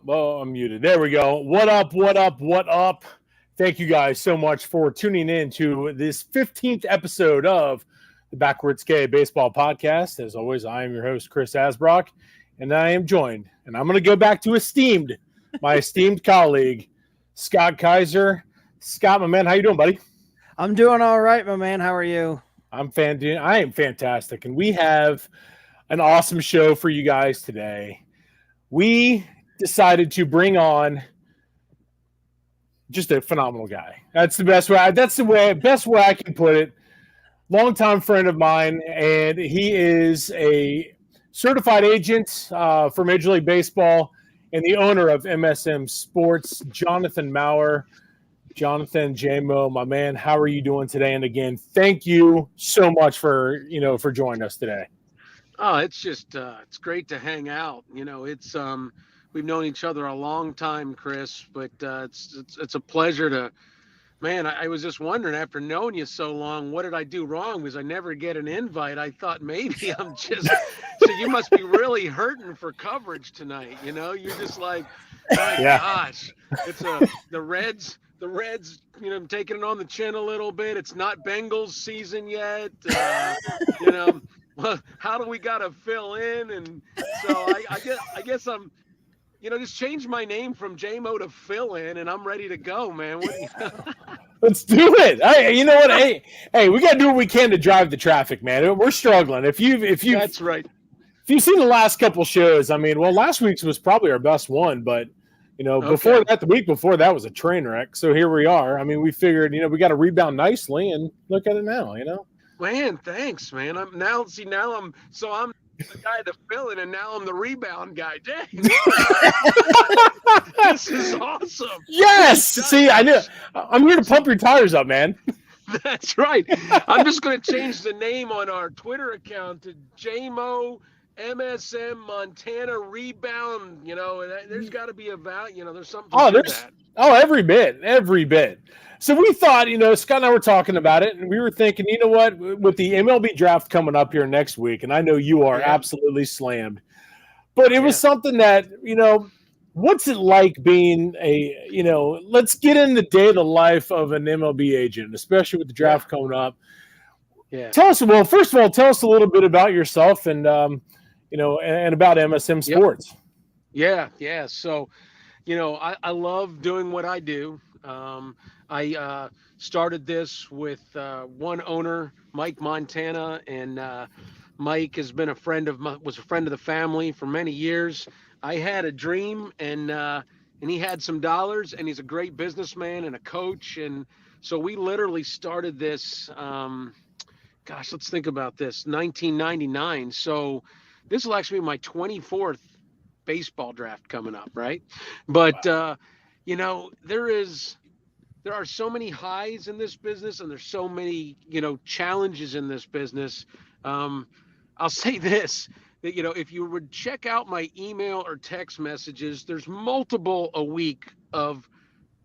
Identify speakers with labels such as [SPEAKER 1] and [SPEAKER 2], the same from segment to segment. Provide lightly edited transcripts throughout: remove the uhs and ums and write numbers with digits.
[SPEAKER 1] well, I'm muted. There we go. What up? What up? What up? Thank you guys so much for tuning in to this 15th episode of the Backwards K Baseball Podcast. As always, I am your host, Chris Asbrock, and I am joined, and I'm going to go back to my esteemed colleague, Scott Kaiser. Scott, my man, how you doing, buddy?
[SPEAKER 2] I'm doing all right, my man. How are you?
[SPEAKER 1] I am fantastic, and we have an awesome show for you guys today. We decided to bring on just a phenomenal guy. That's the best way. Best way I can put it. Longtime friend of mine, and he is a certified agent for Major League Baseball and the owner of MSM Sports, Jonathan Mauer. Jonathan, JMO, my man, how are you doing today? And again, thank you so much for joining us today.
[SPEAKER 3] Oh, it's just it's great to hang out. We've known each other a long time, Chris, but it's a pleasure to. Man, I was just wondering, after knowing you so long, what did I do wrong? Because I never get an invite. I thought maybe I'm just. So you must be really hurting for coverage tonight. You're just like, my gosh, it's the Reds. The Reds, taking it on the chin a little bit. It's not Bengals season yet. Well, how do we got to fill in? And so I guess I'm, just change my name from JMO to fill in, and I'm ready to go, man.
[SPEAKER 1] Let's do it. Hey, you know what? Hey, we got to do what we can to drive the traffic, man. We're struggling. If you
[SPEAKER 3] That's right.
[SPEAKER 1] If you've seen the last couple shows, last week's was probably our best one, but before that, the week before that was a train wreck. So here we are. We figured, we got to rebound nicely, and look at it now,
[SPEAKER 3] Man, thanks, man. I'm the guy to fill in, and now I'm the rebound guy. Dang. This is awesome.
[SPEAKER 1] Yes. See, I knew. I'm here to pump your tires up, man.
[SPEAKER 3] That's right. I'm just going to change the name on our Twitter account to JMO MSM Montana Rebound. There's got to be a value. There's something to that.
[SPEAKER 1] Oh, every bit. So we thought, Scott and I were talking about it, and we were thinking, you know what, with the MLB draft coming up here next week, and I know you are absolutely slammed, but it was something that, what's it like being let's get in the day of the life of an MLB agent, especially with the draft coming up. Yeah. First of all, tell us a little bit about yourself and, and about MSM Sports.
[SPEAKER 3] Yep. Yeah. So, I love doing what I do. I started this with one owner, Mike Montana, and Mike has been was a friend of the family for many years. I had a dream, and he had some dollars, and he's a great businessman and a coach, and so we literally started this. Let's think about this. 1999. So this will actually be my 24th baseball draft coming up, right? But
[SPEAKER 1] wow.
[SPEAKER 3] There are so many highs in this business, and there's so many, challenges in this business. I'll say this, that, if you would check out my email or text messages, there's multiple a week of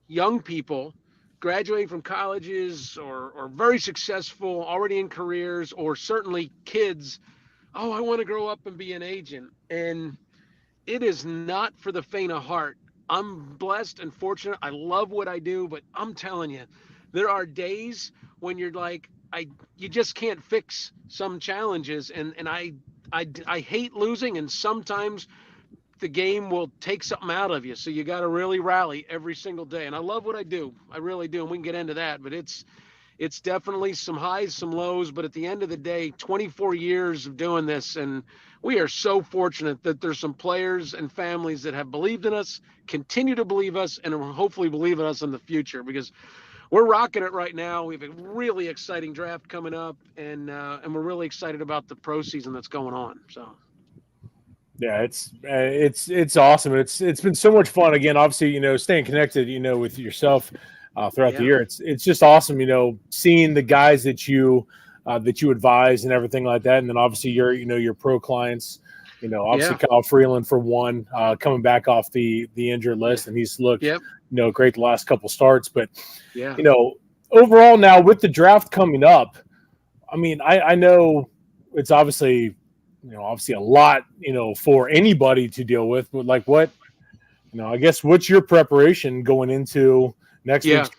[SPEAKER 3] young people graduating from colleges or very successful, already in careers, or certainly kids. Oh, I want to grow up and be an agent. And it is not for the faint of heart. I'm blessed and fortunate. I love what I do, but I'm telling you, there are days when you're like, you just can't fix some challenges. And I hate losing, and sometimes the game will take something out of you. So you got to really rally every single day. And I love what I do. I really do. And we can get into that, but it's definitely some highs, some lows, but at the end of the day, 24 years of doing this, and we are so fortunate that there's some players and families that have believed in us, continue to believe us, and will hopefully believe in us in the future, because we're rocking it right now. We have a really exciting draft coming up, and we're really excited about the pro season that's going on. So.
[SPEAKER 1] Yeah, it's awesome. It's been so much fun. Again, obviously, staying connected, with yourself throughout the year. It's just awesome, seeing the guys that you advise and everything like that. And then obviously your pro clients, obviously Kyle Freeland for one, coming back off the injured list, and he's looked, great the last couple starts. But, overall now with the draft coming up, I know it's obviously a lot, for anybody to deal with, but like what I guess what's your preparation going into next
[SPEAKER 3] Yeah.
[SPEAKER 1] week's?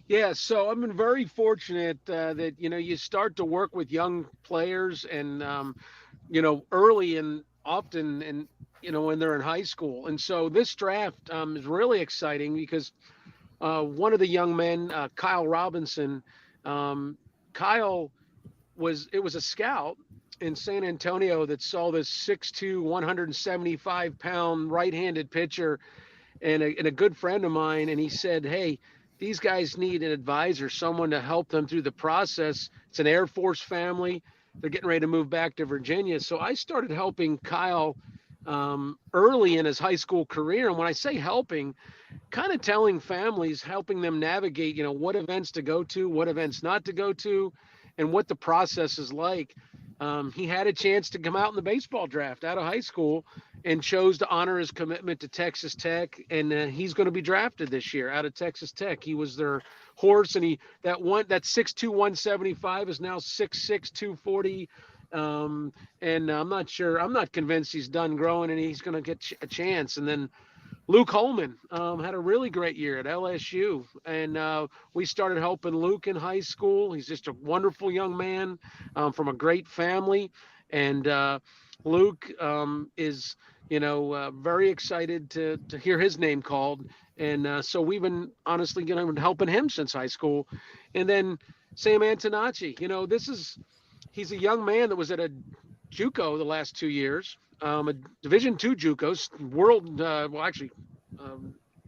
[SPEAKER 3] Yeah, so I've been very fortunate that you start to work with young players, and early and often, and when they're in high school. And so this draft is really exciting because one of the young men, Kyle Robinson, um, Kyle was a scout in San Antonio that saw this 6'2", 175-pound right-handed pitcher, and a good friend of mine, and he said, "Hey, these guys need an advisor, someone to help them through the process. It's an Air Force family. They're getting ready to move back to Virginia." So I started helping Kyle early in his high school career. And when I say helping, kind of telling families, helping them navigate, what events to go to, what events not to go to, and what the process is like. He had a chance to come out in the baseball draft out of high school and chose to honor his commitment to Texas Tech, and he's going to be drafted this year out of Texas Tech. He was their horse, and that 6'2", 175 is now 6'6", 240. And I'm not convinced he's done growing and he's going to get a chance. And then Luke Holman had a really great year at LSU, and we started helping Luke in high school. He's just a wonderful young man from a great family, and Luke is, very excited to hear his name called, and so we've been honestly, helping him since high school, and then Sam Antonacci. He's a young man that was at a JUCO the last 2 years, a Division II JUCOs, world,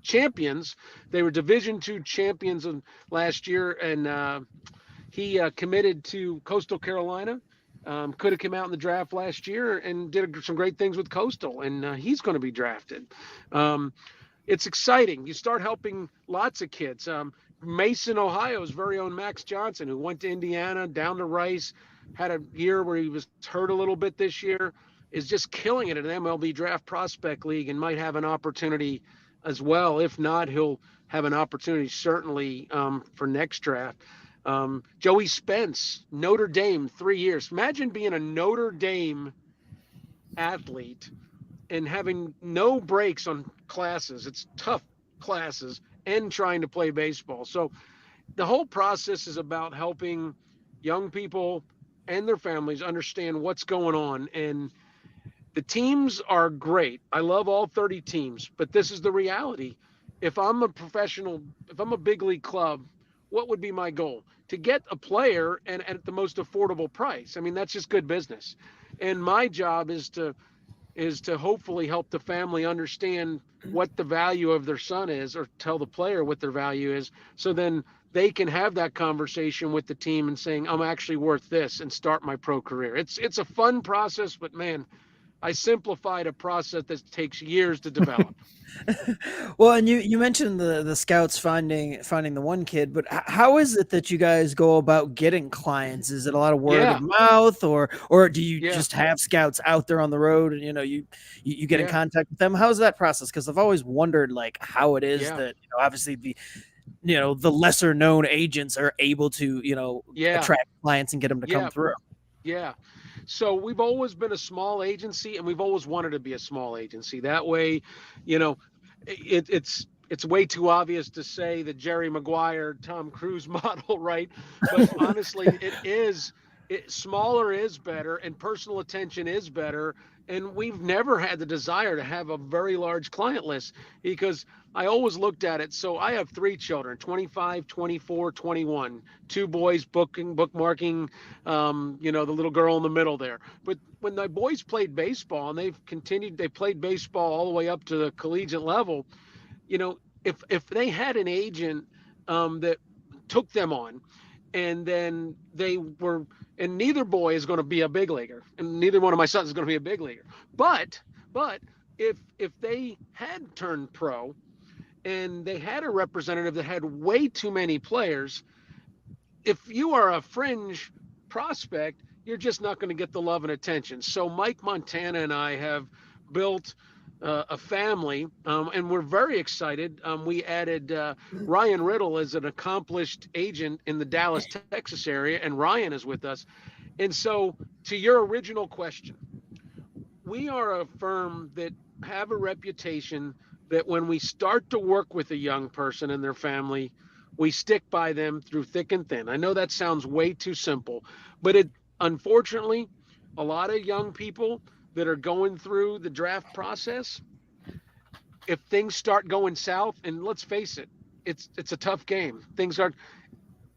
[SPEAKER 3] champions. They were Division II champions last year, and he committed to Coastal Carolina. Could have come out in the draft last year and did some great things with Coastal, and he's going to be drafted. It's exciting. You start helping lots of kids. Mason, Ohio's very own Max Johnson, who went to Indiana, down to Rice, had a year where he was hurt a little bit this year, is just killing it in an MLB Draft Prospect League and might have an opportunity as well. If not, he'll have an opportunity certainly for next draft. Joey Spence, Notre Dame, 3 years. Imagine being a Notre Dame athlete and having no breaks on classes. It's tough classes and trying to play baseball. So the whole process is about helping young people and their families understand what's going on. And the teams are great. I love all 30 teams, but this is the reality. If I'm a professional, if I'm a big league club, what would be my goal? To get a player and at the most affordable price. I mean, that's just good business. And my job is to hopefully help the family understand what the value of their son is, or tell the player what their value is, so then they can have that conversation with the team and saying, I'm actually worth this, and start my pro career. It's a fun process, but man, I simplified a process that takes years to develop.
[SPEAKER 2] Well, and you mentioned the scouts finding the one kid, but how is it that you guys go about getting clients? Is it a lot of word
[SPEAKER 3] Yeah.
[SPEAKER 2] of mouth, or do you
[SPEAKER 3] Yeah.
[SPEAKER 2] just have scouts out there on the road and you get in
[SPEAKER 3] Yeah.
[SPEAKER 2] contact with them? How's that process? Because I've always wondered like how it is
[SPEAKER 3] Yeah.
[SPEAKER 2] that obviously the lesser known agents are able to
[SPEAKER 3] Yeah.
[SPEAKER 2] attract clients and get them to come
[SPEAKER 3] Yeah.
[SPEAKER 2] through.
[SPEAKER 3] Yeah. So we've always been a small agency, and we've always wanted to be a small agency. That way, it's way too obvious to say the Jerry Maguire, Tom Cruise model, right? But honestly, smaller is better, and personal attention is better. And we've never had the desire to have a very large client list, because I always looked at it. So I have 3 children, 25, 24, 21, 2 boys bookmarking, the little girl in the middle there. But when the boys played baseball, and they played baseball all the way up to the collegiate level, if they had an agent that took them on, and then and neither boy is going to be a big leaguer, and neither one of my sons is going to be a big leaguer. But if they had turned pro and they had a representative that had way too many players, if you are a fringe prospect, you're just not going to get the love and attention. So Mike Montana and I have built a family, and we're very excited. We added Ryan Riddle as an accomplished agent in the Dallas, Texas area, and Ryan is with us. And so, to your original question, we are a firm that have a reputation that when we start to work with a young person and their family, we stick by them through thick and thin. I know that sounds way too simple, but it unfortunately, a lot of young people that are going through the draft process, if things start going south, and let's face it, it's a tough game. Things are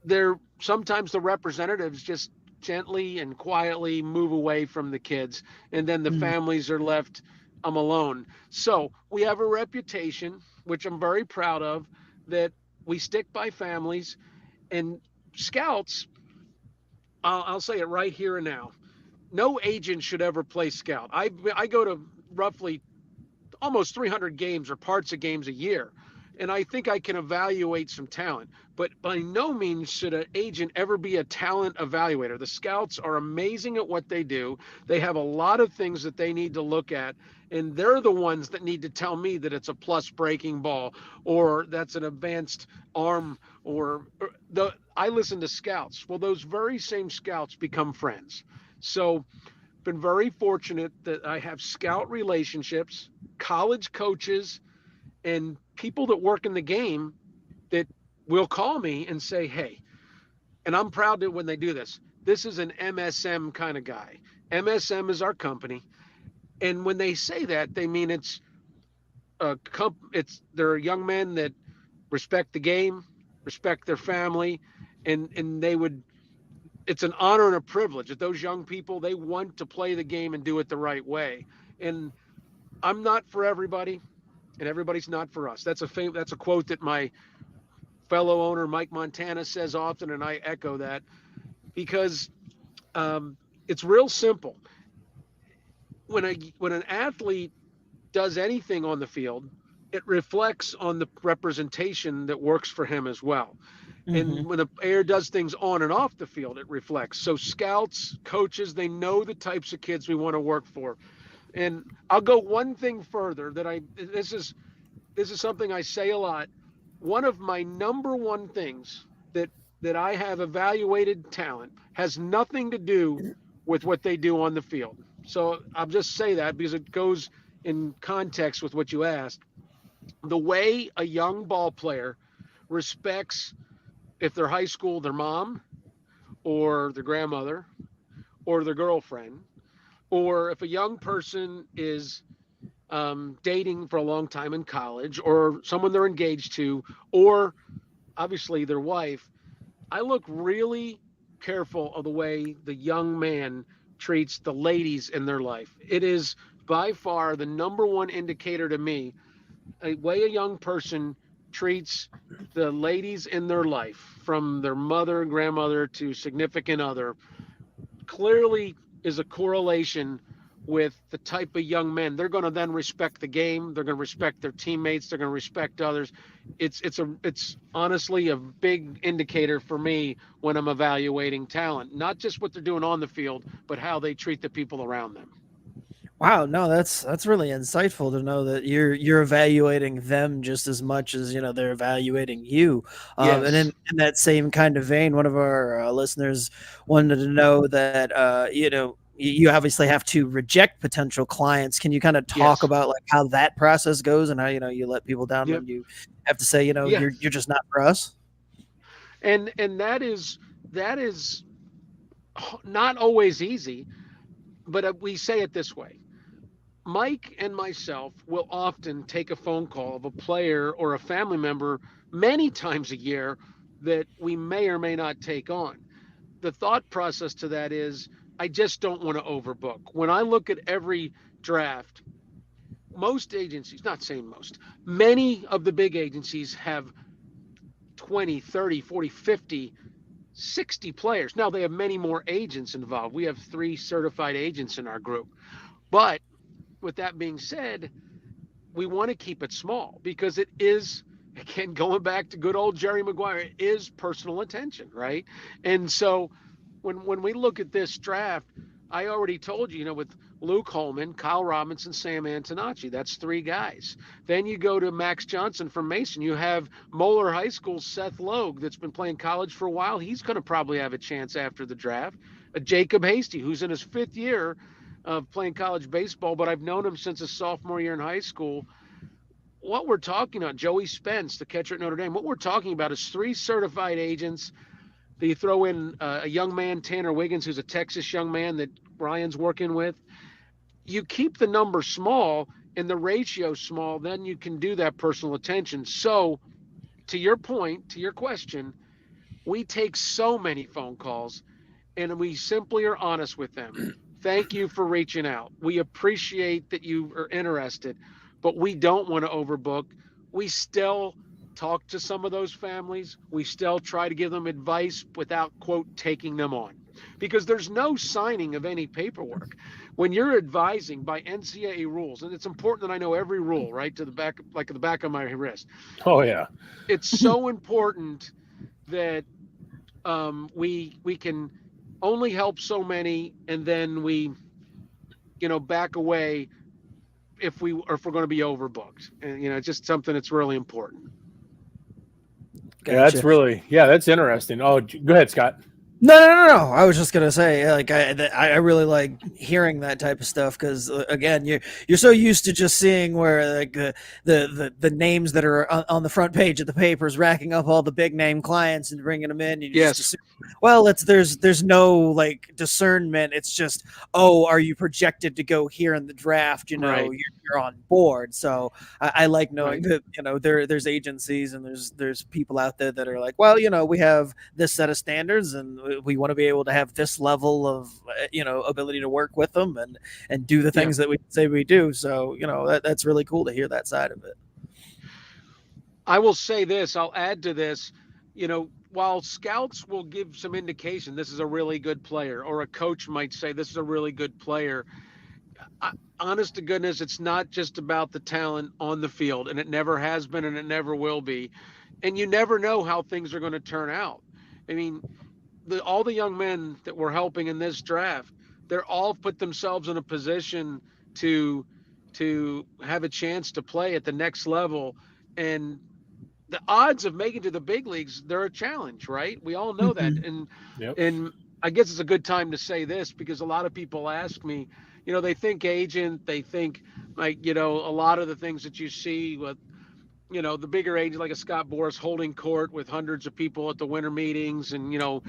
[SPEAKER 3] there sometimes the representatives just gently and quietly move away from the kids, and then the
[SPEAKER 2] Mm.
[SPEAKER 3] families are left alone. So we have a reputation, which I'm very proud of, that we stick by families and scouts. I'll say it right here and now. No agent should ever play scout. I go to roughly almost 300 games or parts of games a year. And I think I can evaluate some talent, but by no means should an agent ever be a talent evaluator. The scouts are amazing at what they do. They have a lot of things that they need to look at, and they're the ones that need to tell me that it's a plus breaking ball or that's an advanced arm or the I listen to scouts. Well, those very same scouts become friends. So been very fortunate that I have scout relationships, college coaches, and people that work in the game that will call me and say, hey, and I'm proud that when they do this, this is an MSM kind of guy. MSM is our company. And when they say that, they mean they're young men that respect the game, respect their family, and they would it's an honor and a privilege that those young people they want to play the game and do it the right way. And I'm not for everybody, and everybody's not for us. That's a quote that my fellow owner Mike Montana says often, and I echo that because it's real simple. When an athlete does anything on the field, it reflects on the representation that works for him as well. And
[SPEAKER 2] Hmm.
[SPEAKER 3] when a player does things on and off the field, it reflects. So scouts, coaches, they know the types of kids we want to work for. And I'll go one thing further that this is something I say a lot. One of my number one things that I have evaluated talent has nothing to do with what they do on the field. So I'll just say that because it goes in context with what you asked. The way a young ball player respects, if they're high school, their mom or their grandmother or their girlfriend, or if a young person is dating for a long time in college, or someone they're engaged to, or obviously their wife, I look really careful of the way the young man treats the ladies in their life. It is by far the number one indicator to me, a way a young person treats the ladies in their life, from their mother and grandmother to significant other, clearly is a correlation with the type of young men. They're going to then respect the game. They're going to respect their teammates. They're going to respect others. It's honestly a big indicator for me when I'm evaluating talent, not just what they're doing on the field, but how they treat the people around them.
[SPEAKER 2] Wow, no, that's really insightful to know that you're evaluating them just as much as they're evaluating you. And
[SPEAKER 3] Yes.
[SPEAKER 2] in that same kind of vein, one of our listeners wanted to know that you obviously have to reject potential clients. Can you kind of talk
[SPEAKER 3] Yes.
[SPEAKER 2] about like how that process goes and how you let people down
[SPEAKER 3] Yep.
[SPEAKER 2] when you have to say
[SPEAKER 3] Yeah.
[SPEAKER 2] you're just not for us?
[SPEAKER 3] And that is not always easy, but we say it this way. Mike and myself will often take a phone call of a player or a family member many times a year that we may or may not take on. The thought process to that is I just don't want to overbook. When I look at every draft, most agencies, not saying most, many of the big agencies have 20, 30, 40, 50, 60 players. Now they have many more agents involved. We have 3 certified agents in our group. But with that being said, we want to keep it small because it is, again, going back to good old Jerry Maguire, it is personal attention, right? And so when we look at this draft, I already told you, with Luke Holman, Kyle Robinson, Sam Antonacci, that's 3 guys. Then you go to Max Johnson from Mason. You have Moeller High School's Seth Logue that's been playing college for a while. He's going to probably have a chance after the draft. Jacob Hasty, who's in his 5th year, of playing college baseball, but I've known him since his sophomore year in high school. What we're talking about, Joey Spence, the catcher at Notre Dame, what we're talking about is 3 certified agents. You throw in a young man, Tanner Wiggins, who's a Texas young man that Ryan's working with. You keep the number small and the ratio small, then you can do that personal attention. So, to your point, to your question, we take so many phone calls and we simply are honest with them. Thank you for reaching out. We appreciate that you are interested, but we don't want to overbook. We still talk to some of those families. We still try to give them advice without, quote, taking them on, because there's no signing of any paperwork. When you're advising by NCAA rules, and it's important that I know every rule, right, to the back, like the back of my wrist.
[SPEAKER 1] Oh, yeah.
[SPEAKER 3] It's so important that we can only help so many, and then we, back away if we're going to be overbooked. And it's just something that's really important.
[SPEAKER 2] Gotcha.
[SPEAKER 1] Yeah, that's interesting. Oh, go ahead, Scott.
[SPEAKER 2] No. I was just gonna say, like, I really like hearing that type of stuff because, again, you're so used to just seeing where like the names that are on the front page of the papers racking up all the big name clients and bringing them in. You
[SPEAKER 3] Yes.
[SPEAKER 2] just assume, well, there's no like discernment. It's just, oh, are you projected to go here in the draft?
[SPEAKER 3] Right.
[SPEAKER 2] You're on board. So I like knowing
[SPEAKER 3] Right.
[SPEAKER 2] that there's agencies and there's people out there that are like, well, we have this set of standards and we want to be able to have this level of ability to work with them and do the things that we say we do. So that's really cool to hear that side of it.
[SPEAKER 3] I will say this, I'll add to this, while scouts will give some indication this is a really good player, or a coach might say this is a really good player, honest to goodness, it's not just about the talent on the field, and it never has been and it never will be. And you never know how things are going to turn out. I mean, all the young men that we're helping in this draft, they're all put themselves in a position to have a chance to play at the next level. And the odds of making to the big leagues, they're a challenge, right? We all know that. And I guess it's a good time to say this because a lot of people ask me, they think agent, they think like, a lot of the things that you see with, the bigger agent like a Scott Boras holding court with hundreds of people at the winter meetings and,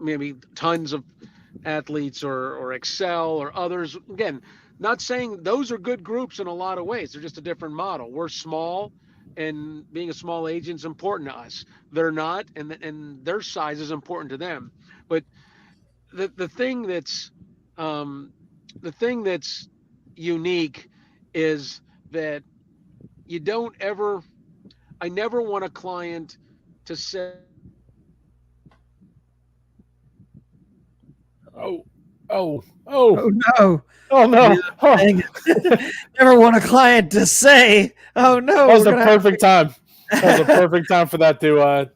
[SPEAKER 3] maybe tons of athletes or Excel or others. Again, not saying those are good groups in a lot of ways. They're just a different model. We're small, and being a small agent is important to us. They're not, and their size is important to them. But the thing that's unique is that I never want a client to say,
[SPEAKER 2] Oh no.
[SPEAKER 1] Oh, no.
[SPEAKER 2] Never want a client to say, oh, no.
[SPEAKER 1] That was a perfect time. That was a perfect time for that to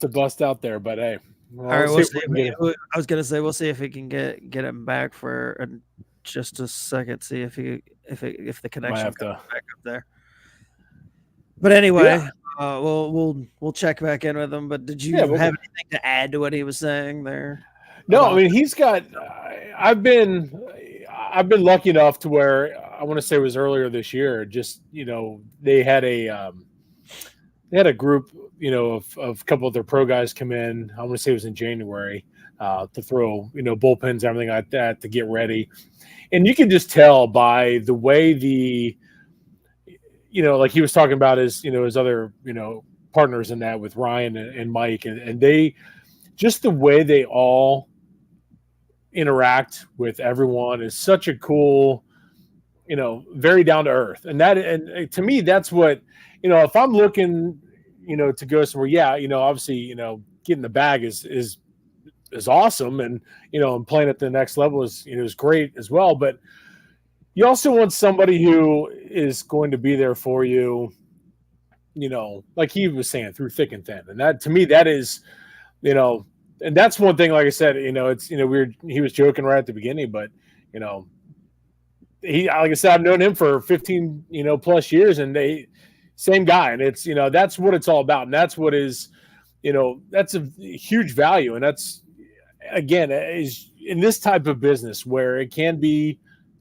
[SPEAKER 1] bust out there. But, hey.
[SPEAKER 2] All right, we'll see. I was going to say, we'll see if we can get him back for just a second, see if the connection comes back up there. But anyway, we'll check back in with him. But did you have anything to add to what he was saying there?
[SPEAKER 1] No, I mean, he's got. I've been lucky enough to where I want to say it was earlier this year. Just they had a group of a couple of their pro guys come in. I want to say it was in January to throw bullpens and everything like that to get ready, and you can just tell by the way like he was talking about his other partners in that with Ryan and Mike and they just the way they all interact with everyone is such a cool, very down to earth. And to me, that's what, if I'm looking, to go somewhere, obviously, getting the bag is awesome. And, and playing at the next level is great as well. But you also want somebody who is going to be there for you, like he was saying, through thick and thin. And that, to me, that is, and that's one thing, like I said, it's, he was joking right at the beginning, but, like I said, I've known him for 15, plus years and same guy. And it's, that's what it's all about. And that's what is, that's a huge value. And that's, again, is in this type of business where it can be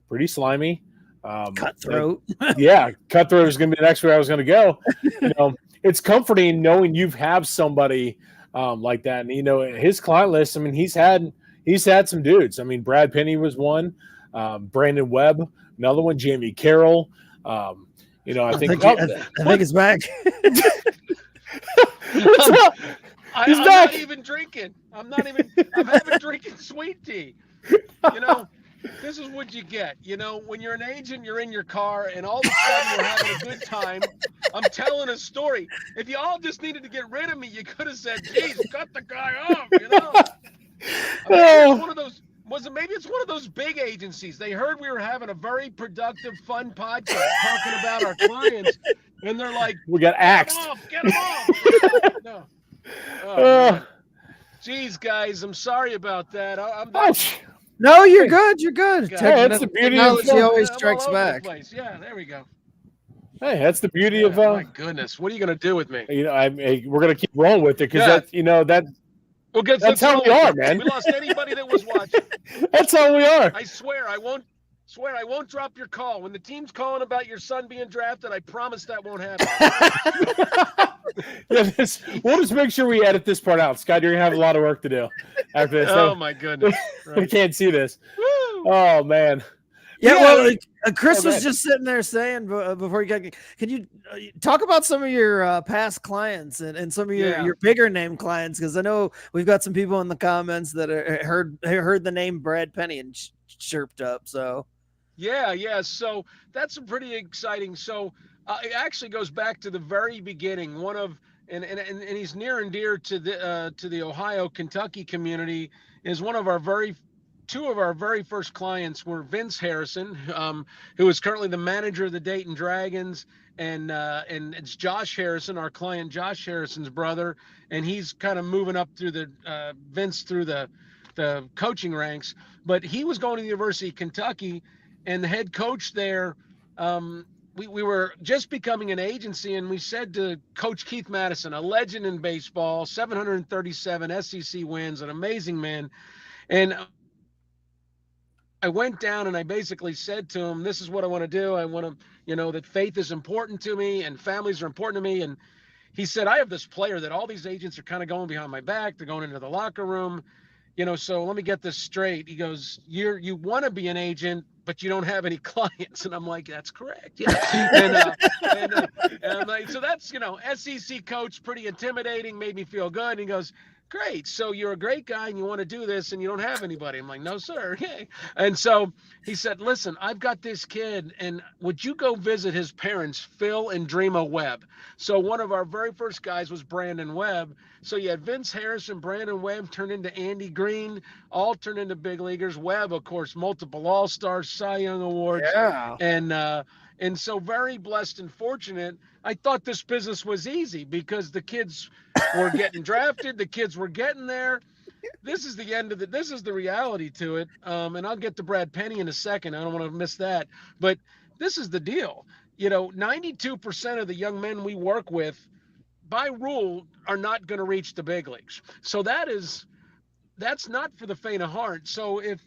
[SPEAKER 1] pretty slimy.
[SPEAKER 2] Cutthroat.
[SPEAKER 1] Yeah, cutthroat is going to be the next way I was going to go. It's comforting knowing you have somebody like that. And his client list. I mean, he's had some dudes. I mean, Brad Penny was one. Brandon Webb, another one. Jamie Carroll. I think
[SPEAKER 2] it's back.
[SPEAKER 3] I'm not even drinking. I'm having drinking sweet tea. This is what you get. When you're an agent, you're in your car, and all of a sudden you're having a good time. I'm telling a story. If you all just needed to get rid of me, you could have said, "Geez, cut the guy off." It's one of those. Maybe it's one of those big agencies. They heard we were having a very productive, fun podcast talking about our clients, and they're like,
[SPEAKER 1] "We got axed.
[SPEAKER 3] Get him off." No. Oh, geez, guys, I'm sorry about that.
[SPEAKER 2] No, you're good. You're good.
[SPEAKER 1] That's the beauty of
[SPEAKER 2] technology always strikes back.
[SPEAKER 3] Yeah, there we go.
[SPEAKER 1] Hey, that's the beauty of.
[SPEAKER 3] My goodness, what are you going to do with me?
[SPEAKER 1] We're going to keep rolling with it because that's how we are, man.
[SPEAKER 3] We lost anybody that was watching.
[SPEAKER 1] That's how we are.
[SPEAKER 3] I swear, I won't drop your call when the team's calling about your son being drafted. I promise that won't happen.
[SPEAKER 1] We'll just make sure we edit this part out. Scott, you're gonna have a lot of work to do after this.
[SPEAKER 3] Oh my goodness!
[SPEAKER 1] Right. We can't see this. Woo. Oh man.
[SPEAKER 2] Yeah, well, Chris was just sitting there saying before you got. Can you talk about some of your past clients and some of your bigger name clients? Because I know we've got some people in the comments that heard the name Brad Penny and chirped up. So
[SPEAKER 3] yeah. So that's pretty exciting. So it actually goes back to the very beginning. And he's near and dear to the Ohio, Kentucky community. Is one of two of our very first clients were Vince Harrison, who is currently the manager of the Dayton Dragons, and it's Josh Harrison, our client, Josh Harrison's brother, and he's kind of moving up through Vince through the coaching ranks. But he was going to the University of Kentucky, and the head coach there. We were just becoming an agency, and we said to Coach Keith Madison, a legend in baseball, 737 SEC wins, an amazing man. And I went down and I basically said to him, this is what I want to do. I want to, that faith is important to me and families are important to me. And he said, I have this player that all these agents are kind of going behind my back. They're going into the locker room, so let me get this straight. He goes, you want to be an agent, but you don't have any clients. And I'm like, that's correct. Yeah. and I'm like, so that's, SEC coach, pretty intimidating, made me feel good. And he goes, great. So you're a great guy and you want to do this and you don't have anybody. I'm like, no, sir. Okay. And so he said, listen, I've got this kid and would you go visit his parents, Phil and Dreama Webb? So one of our very first guys was Brandon Webb. So you had Vince Harrison, Brandon Webb turned into Andy Green, all turned into big leaguers. Webb, of course, multiple All-Stars, Cy Young Awards.
[SPEAKER 2] Yeah.
[SPEAKER 3] And so very blessed and fortunate. I thought this business was easy because the kids were getting drafted. The kids were getting there. This is the reality to it. And I'll get to Brad Penny in a second. I don't want to miss that. But this is the deal. 92% of the young men we work with by rule are not going to reach the big leagues. So that's not for the faint of heart. So if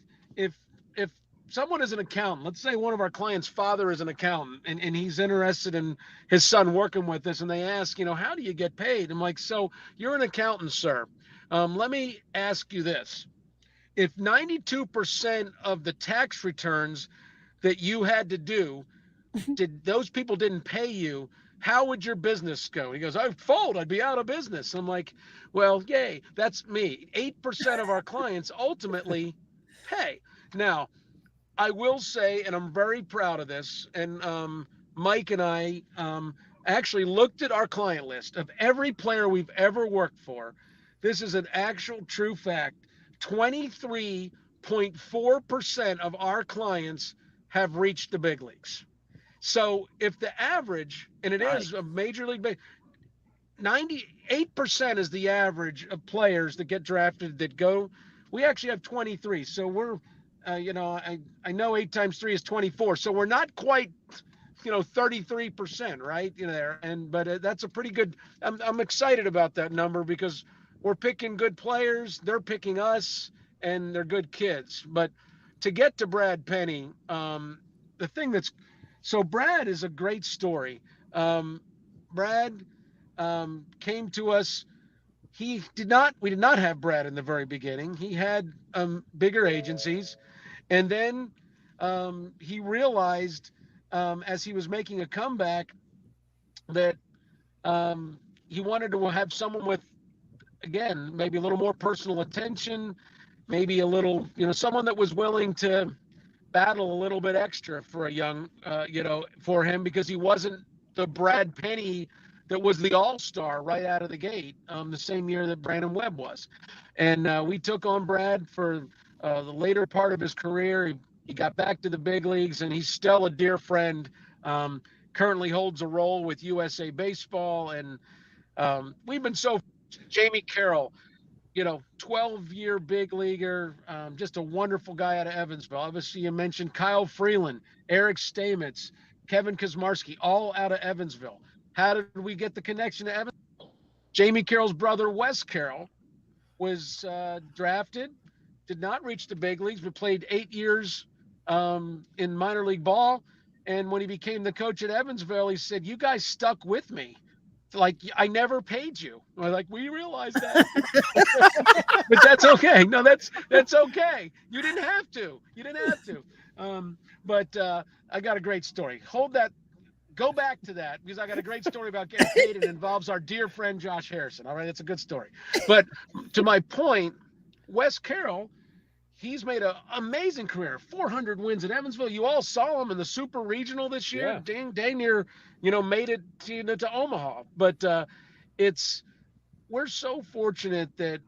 [SPEAKER 3] someone is an accountant, let's say one of our clients' father is an accountant and he's interested in his son working with us and they ask, how do you get paid? I'm like, so you're an accountant, sir. Let me ask you this. If 92% of the tax returns that you had to do, those people didn't pay you, how would your business go? He goes, I'd fold. I'd be out of business. I'm like, well, yay, that's me. 8% of our clients ultimately pay. Now, I will say, and I'm very proud of this, and Mike and I actually looked at our client list of every player we've ever worked for. This is an actual true fact. 23.4% of our clients have reached the big leagues. So if the average, and it is a major league, 98% is the average of players that get drafted that go. We actually have 23. So we're, I know 8 times 3 is 24. So we're not quite, 33%, right? But that's a pretty good. I'm excited about that number because we're picking good players. They're picking us, and they're good kids. But to get to Brad Penny, the thing that's so Brad is a great story. Brad came to us. We did not have Brad in the very beginning. He had bigger agencies, and then he realized as he was making a comeback that he wanted to have someone with, again, maybe a little more personal attention, maybe a little, someone that was willing to battle a little bit extra for a young, for him, because he wasn't the Brad Penny that was the all-star right out of the gate the same year that Brandon Webb was. And we took on Brad for the later part of his career. He got back to the big leagues, and he's still a dear friend. Currently holds a role with USA Baseball, and we've been so. Jamie Carroll, 12-year big leaguer, just a wonderful guy out of Evansville. Obviously, you mentioned Kyle Freeland, Eric Stamets, Kevin Kazmarski, all out of Evansville. How did we get the connection to Evansville? Jamie Carroll's brother, Wes Carroll, was drafted, did not reach the big leagues, but played 8 years in minor league ball. And when he became the coach at Evansville, he said, "You guys stuck with me. Like, I never paid you." We're like, "We realize that." But that's okay. No, that's okay. You didn't have to. But I got a great story. Hold that. Go back to that, because I got a great story about getting paid, and it involves our dear friend Josh Harrison. All right, that's a good story. But to my point, Wes Carroll, he's made an amazing career. 400 wins at Evansville. You all saw him in the Super Regional this year. Yeah. Dang near, made it to Omaha. But we're so fortunate that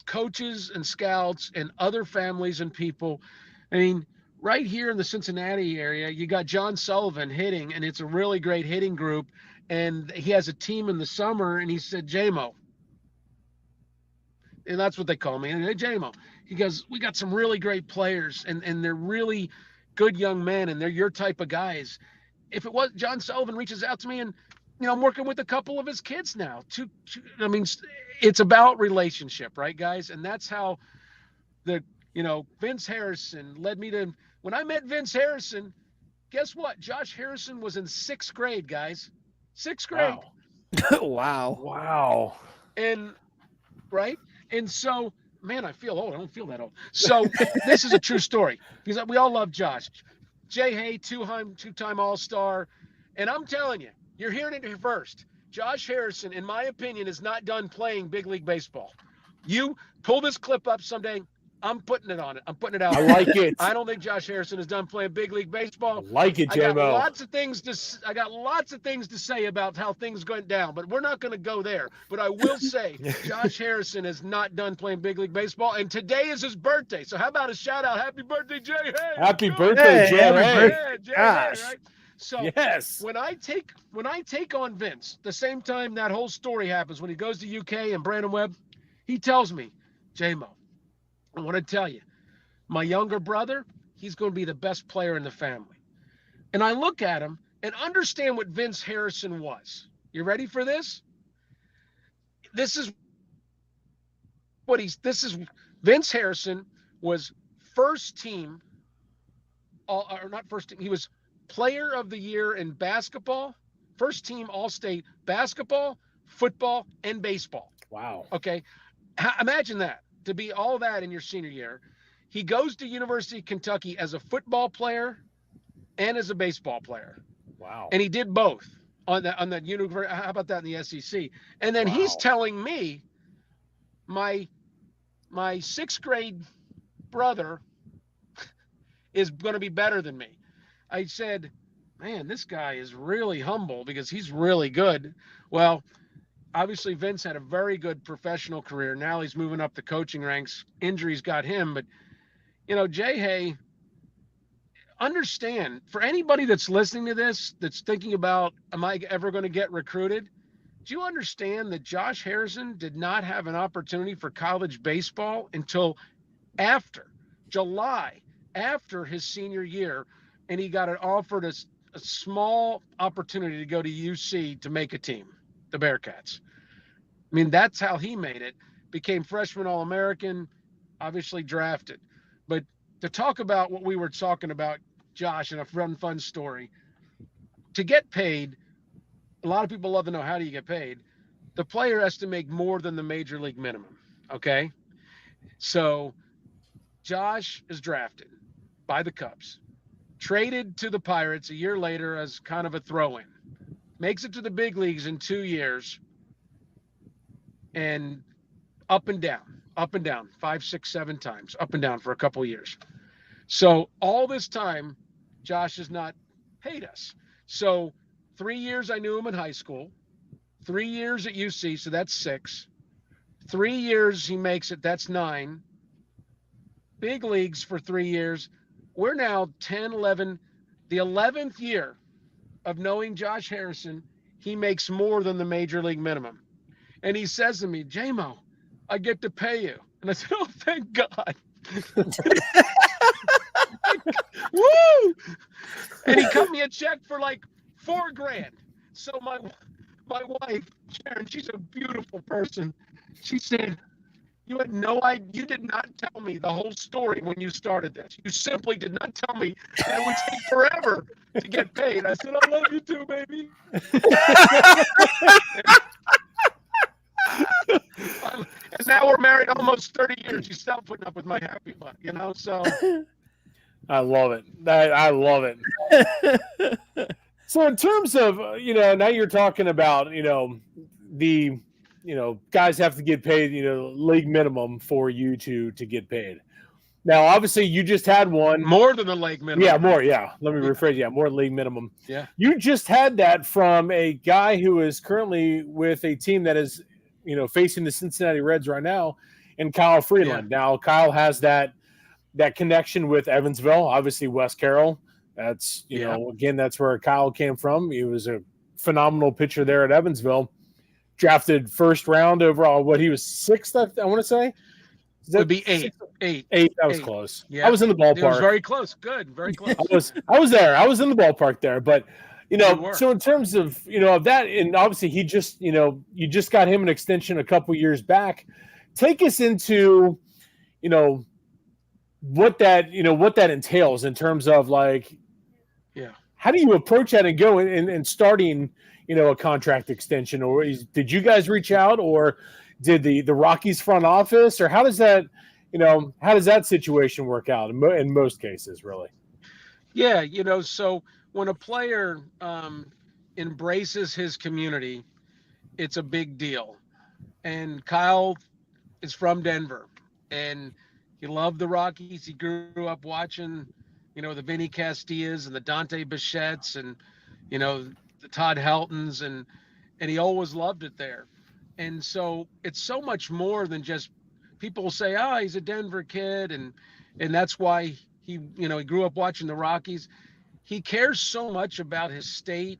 [SPEAKER 3] coaches and scouts and other families and people, I mean, right here in the Cincinnati area, you got John Sullivan hitting, and it's a really great hitting group. And he has a team in the summer, and he said, "JMO," and that's what they call me. And, "Hey, JMO," he goes, "We got some really great players, and they're really good young men, and they're your type of guys." If it was, John Sullivan reaches out to me, and I'm working with a couple of his kids now. I mean, it's about relationship, right, guys? And that's how Vince Harrison led me to. When I met Vince Harrison, guess what? Josh Harrison was in 6th grade, guys. 6th grade.
[SPEAKER 2] Wow.
[SPEAKER 1] Wow.
[SPEAKER 3] And right. And so, man, I feel old. I don't feel that old. So this is a true story, because we all love Josh. Jay Hay, two-time All-Star. And I'm telling you, you're hearing it here first. Josh Harrison, in my opinion, is not done playing big league baseball. You pull this clip up someday, I'm putting it on it. I'm putting it out.
[SPEAKER 1] I like it.
[SPEAKER 3] I don't think Josh Harrison is done playing big league baseball.
[SPEAKER 1] I like it, JMO. I got
[SPEAKER 3] lots of things to say about how things went down, but we're not going to go there. But I will say, Josh Harrison is not done playing big league baseball, and today is his birthday. So how about a shout out? Happy birthday, Jay Hay!
[SPEAKER 1] Happy birthday, Jay Hay!
[SPEAKER 3] Jay Hay, right? So
[SPEAKER 1] yes.
[SPEAKER 3] when I take on Vince, the same time that whole story happens, when he goes to UK and Brandon Webb, he tells me, "JMO, I want to tell you, my younger brother, he's going to be the best player in the family." And I look at him and understand what Vince Harrison was. You ready for this? Vince Harrison was first team, or not first team, he was player of the year in basketball, first team All-State basketball, football, and baseball.
[SPEAKER 1] Wow.
[SPEAKER 3] Okay. Imagine that, to be all that in your senior year. He goes to University of Kentucky as a football player and as a baseball player.
[SPEAKER 1] Wow.
[SPEAKER 3] And he did both on that university. How about that in the SEC? And then he's telling me my 6th grade brother is going to be better than me. I said, "Man, this guy is really humble, because he's really good." Well, obviously Vince had a very good professional career. Now he's moving up the coaching ranks. Injuries got him, but Jay Hay, understand, for anybody that's listening to this, that's thinking about, am I ever going to get recruited? Do you understand that Josh Harrison did not have an opportunity for college baseball until after July, after his senior year, and he got offered a small opportunity to go to UC to make a team, the Bearcats. I mean, that's how he made it. Became freshman All-American, obviously drafted. But to talk about what we were talking about, Josh, and a fun story. To get paid, a lot of people love to know, how do you get paid? The player has to make more than the major league minimum. Okay. So Josh is drafted by the Cubs, traded to the Pirates a year later as kind of a throw-in, makes it to the big leagues in 2 years, and up and down, 5, 6, 7 times, up and down for a couple of years. So all this time, Josh has not paid us. So 3 years I knew him in high school, 3 years at UC, so that's 6. 3 years he makes it, that's 9. Big leagues for 3 years. We're now 10, 11, the 11th year of knowing Josh Harrison, he makes more than the major league minimum. And he says to me, J-Mo, I get to pay you. And I said, oh, thank God. Woo! And he cut me a check for like $4,000. So my wife, Sharon, she's a beautiful person. She said, you had no idea. You did not tell me the whole story when you started this. You simply did not tell me that it would take forever to get paid. I said, I love you too, baby. And now we're married almost 30 years. She's still putting up with my happy butt, so.
[SPEAKER 1] I love it. I love it. So in terms of, now you're talking about, the, guys have to get paid, league minimum for you to get paid. Now, obviously, you just had one.
[SPEAKER 3] More than the league minimum.
[SPEAKER 1] Yeah, more. Yeah. Let me rephrase. Yeah, more league minimum.
[SPEAKER 3] Yeah.
[SPEAKER 1] You just had that from a guy who is currently with a team that is, facing the Cincinnati Reds right now, and Kyle Freeland. Yeah. Now, Kyle has that connection with Evansville. Obviously, Wes Carroll. That's, again, that's where Kyle came from. He was a phenomenal pitcher there at Evansville. Drafted first round overall. What, he was 6th, I want to say?
[SPEAKER 3] It would be 8. 8.
[SPEAKER 1] That was close. Yeah. I was in the ballpark. It was
[SPEAKER 3] very close. Good. Very close.
[SPEAKER 1] I was there. I was in the ballpark there. But, so in terms of, of that, and obviously he just, you just got him an extension a couple years back. Take us into, what that entails in terms of how do you approach that and go and starting, a contract extension, or did you guys reach out, or did the Rockies front office, or how does that situation work out in most cases, really?
[SPEAKER 3] Yeah. So when a player embraces his community, it's a big deal. And Kyle is from Denver, and he loved the Rockies. He grew up watching, the Vinny Castillas and the Dante Bichettes and, the Todd Heltons, and he always loved it there. And so it's so much more than just people say, oh, he's a Denver kid, and that's why he grew up watching the Rockies. He cares so much about his state,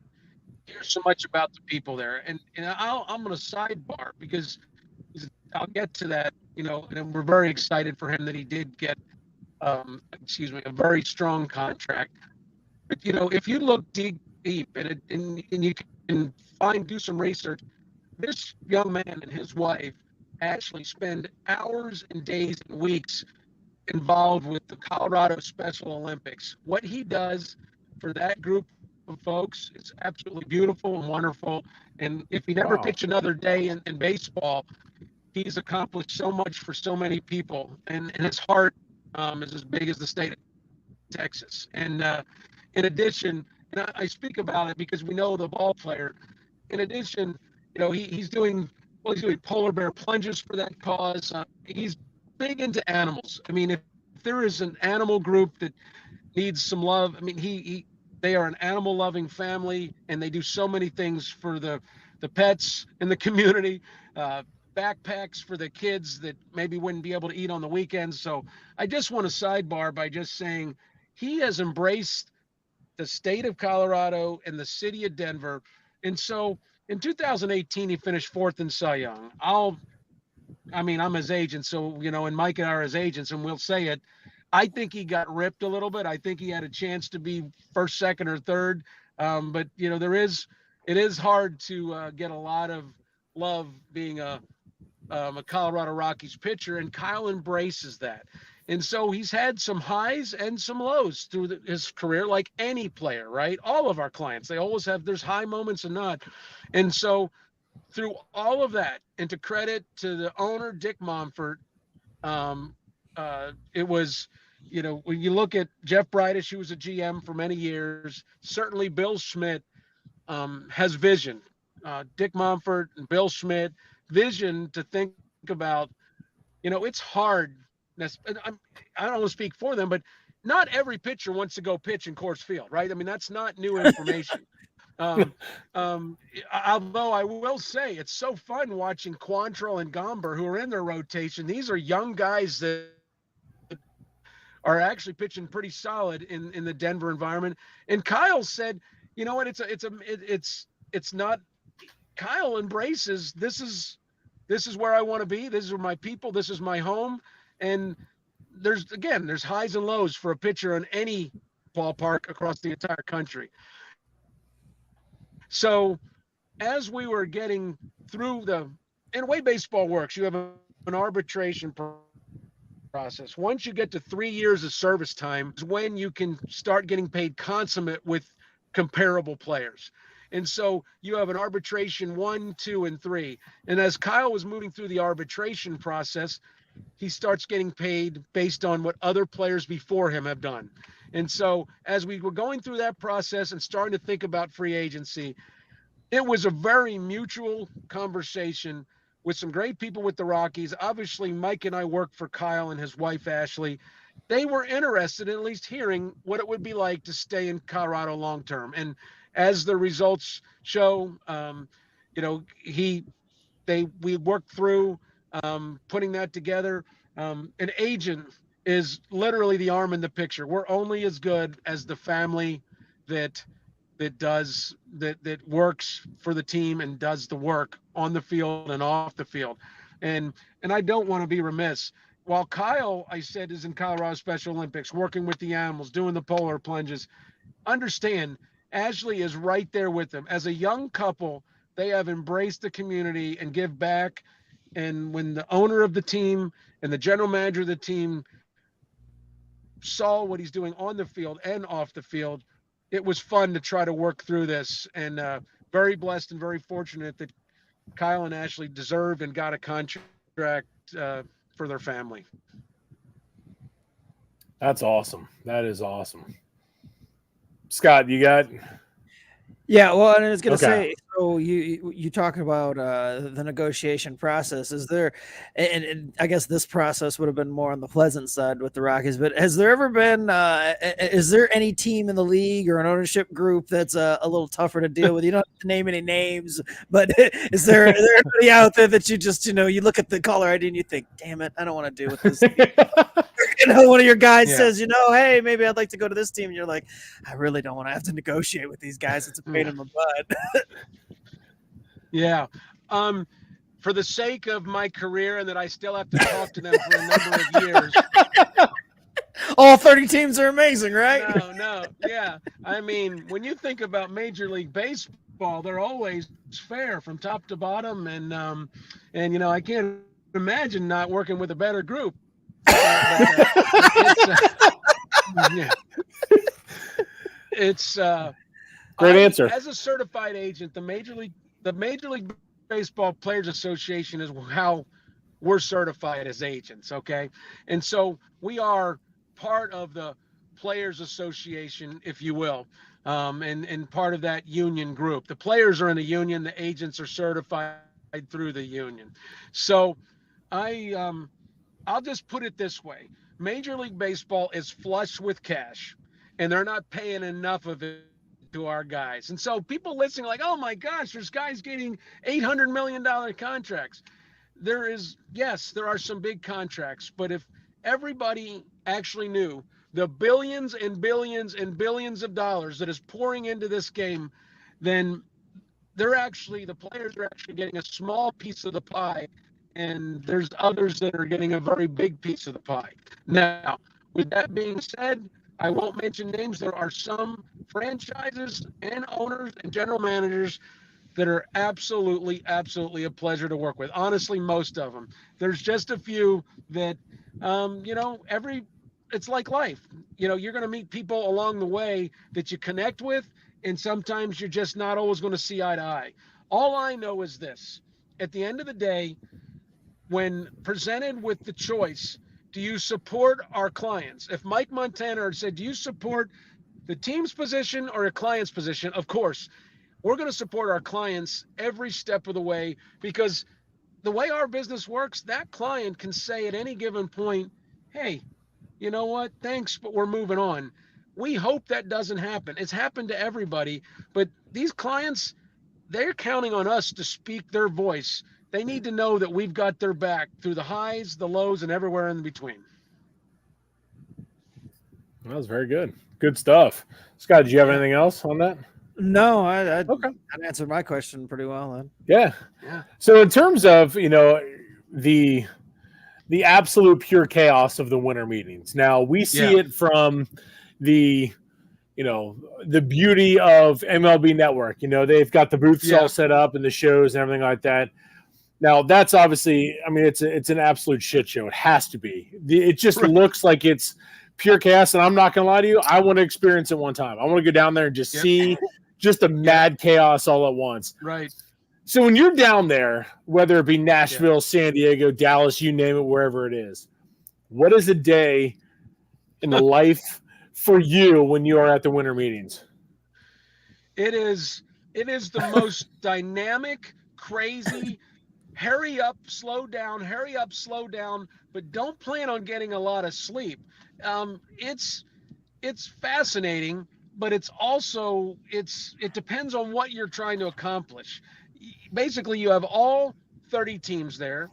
[SPEAKER 3] cares so much about the people there. And I'm going to sidebar because I'll get to that, and we're very excited for him that he did get, a very strong contract. But, if you look deep and you can do some research, this young man and his wife actually spend hours and days and weeks involved with the Colorado Special Olympics. What he does for that group of folks is absolutely beautiful and wonderful. And if he never pitched another day in baseball, he's accomplished so much for so many people. And his heart is as big as the state of Texas. And in addition, and I speak about it because we know the ball player. In addition, he's doing polar bear plunges for that cause. He's big into animals. I mean, if there is an animal group that needs some love, I mean, they are an animal loving family, and they do so many things for the pets in the community, backpacks for the kids that maybe wouldn't be able to eat on the weekends. So I just want to sidebar by just saying he has embraced the state of Colorado and the city of Denver. And so in 2018, he finished 4th in Cy Young. I'm his agent, so, and Mike and I are his agents, and we'll say it. I think he got ripped a little bit. I think he had a chance to be 1st, 2nd, or 3rd. But, it is hard to get a lot of love being a Colorado Rockies pitcher, and Kyle embraces that. And so he's had some highs and some lows through his career, like any player, right? All of our clients, they always have, there's high moments and not. And so through all of that, and to credit to the owner, Dick Momfort, it was, when you look at Jeff Breidish, who was a GM for many years, certainly Bill Schmidt has vision. Dick Momfort and Bill Schmidt, vision to think about, it's hard. I don't want to speak for them, but not every pitcher wants to go pitch in Coors Field, right? I mean, that's not new information. Although I will say it's so fun watching Quantrill and Gomber, who are in their rotation. These are young guys that are actually pitching pretty solid in the Denver environment. And Kyle said, you know what? It's not. Kyle embraces this is where I want to be. This is my people. This is my home. And there's highs and lows for a pitcher on any ballpark across the entire country. So as we were getting through and the way baseball works, you have an arbitration process. Once you get to 3 years of service time is when you can start getting paid consummate with comparable players. And so you have an arbitration 1, 2, and 3. And as Kyle was moving through the arbitration process, he starts getting paid based on what other players before him have done. And so as we were going through that process and starting to think about free agency, it was a very mutual conversation with some great people with the Rockies. Obviously, Mike and I worked for Kyle and his wife, Ashley. They were interested in at least hearing what it would be like to stay in Colorado long term. And as the results show, we worked through putting that together. An agent is literally the arm in the picture. We're only as good as the family that works for the team and does the work on the field and off the field. And I don't want to be remiss. While Kyle, I said, is in Colorado Special Olympics, working with the animals, doing the polar plunges, understand Ashley is right there with them. As a young couple, they have embraced the community and give back. And when the owner of the team and the general manager of the team saw what he's doing on the field and off the field, it was fun to try to work through this. And very blessed and very fortunate that Kyle and Ashley deserved and got a contract for their family.
[SPEAKER 1] That's awesome. That is awesome. Scott, you got?
[SPEAKER 2] Yeah, well, and I was going to say, so you talk about the negotiation process. Is there, and I guess this process would have been more on the pleasant side with the Rockies, but has there ever been, is there any team in the league or an ownership group that's a little tougher to deal with? You don't have to name any names, but is there anybody out there that you just, you look at the caller ID and you think, damn it, I don't want to deal with this. One of your guys says, hey, maybe I'd like to go to this team. And you're like, I really don't want to have to negotiate with these guys. It's a pain in the butt.
[SPEAKER 3] Yeah. For the sake of my career and that I still have to talk to them for a number of years.
[SPEAKER 2] All 30 teams are amazing, right?
[SPEAKER 3] No. Yeah. I mean, when you think about Major League Baseball, they're always fair from top to bottom. And I can't imagine not working with a better group. It's
[SPEAKER 1] great answer.
[SPEAKER 3] As a certified agent, the Major League Baseball Players Association is how we're certified as agents. Okay. And so we are part of the Players Association, if you will, and part of that union group. The players are in a union, the agents are certified through the union. So I'll just put it this way. Major League Baseball is flush with cash, and they're not paying enough of it to our guys. And so people listening like, oh my gosh, there's guys getting $800 million contracts. There are some big contracts, but if everybody actually knew the billions and billions and billions of dollars that is pouring into this game, then the players are actually getting a small piece of the pie. And there's others that are getting a very big piece of the pie. Now, with that being said, I won't mention names. There are some franchises and owners and general managers that are absolutely a pleasure to work with. Honestly, most of them. There's just a few that It's like life. You're going to meet people along the way that you connect with, and sometimes you're just not always going to see eye to eye. All I know is this: at the end of the day, when presented with the choice, do you support our clients? If Mike Montana said, do you support the team's position or a client's position? Of course, we're going to support our clients every step of the way, because the way our business works, that client can say at any given point, hey, you know what? Thanks, but we're moving on. We hope that doesn't happen. It's happened to everybody, but these clients, they're counting on us to speak their voice. They need to know that we've got their back through the highs, the lows, and everywhere in between.
[SPEAKER 1] That was very good. Good stuff. Scott, did you have anything else on that?
[SPEAKER 2] No, I answered my question pretty well then.
[SPEAKER 1] Yeah. So in terms of, the absolute pure chaos of the winter meetings. Now we see it from the beauty of MLB Network. They've got the booths all set up and the shows and everything like that. Now that's obviously, it's an absolute shit show. It has to be. It just looks like it's pure chaos. And I'm not going to lie to you. I want to experience it one time. I want to go down there and just see just a mad chaos all at once.
[SPEAKER 3] Right.
[SPEAKER 1] So when you're down there, whether it be Nashville, San Diego, Dallas, you name it, wherever it is, what is a day in the life for you when you are at the winter meetings?
[SPEAKER 3] It is the most dynamic, crazy, hurry up, slow down, but don't plan on getting a lot of sleep. It's fascinating, but it's also it depends on what you're trying to accomplish. Basically, you have all 30 teams there,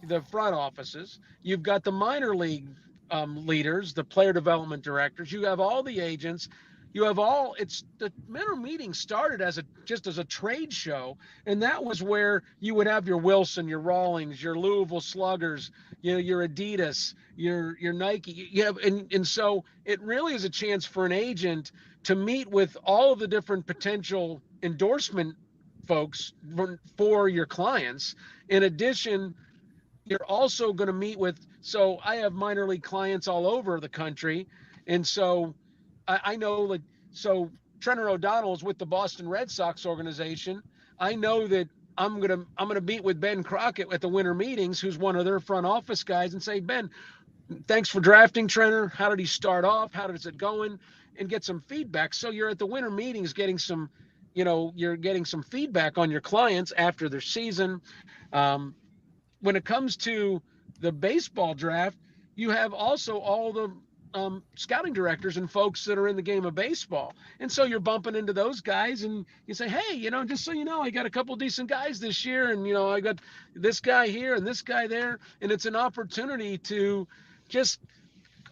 [SPEAKER 3] the front offices. You've got the minor league leaders, the player development directors. You have all the agents. You have the winter meeting started as a trade show, and that was where you would have your Wilson, your Rawlings, your Louisville Sluggers, your Adidas, your Nike. And so it really is a chance for an agent to meet with all of the different potential endorsement folks for your clients. In addition, you're also going to meet with, so I have minor league clients all over the country. And so I know, so Trenner O'Donnell is with the Boston Red Sox organization. I know that I'm going to meet with Ben Crockett at the winter meetings, who's one of their front office guys, and say, Ben, thanks for drafting Trenner. How did he start off? How is it going? And get some feedback. So you're at the winter meetings getting some, you're getting some feedback on your clients after their season. When it comes to the baseball draft, you have also all the scouting directors and folks that are in the game of baseball. And so you're bumping into those guys and you say, hey, just so you know, I got a couple decent guys this year, and, I got this guy here and this guy there. And it's an opportunity to just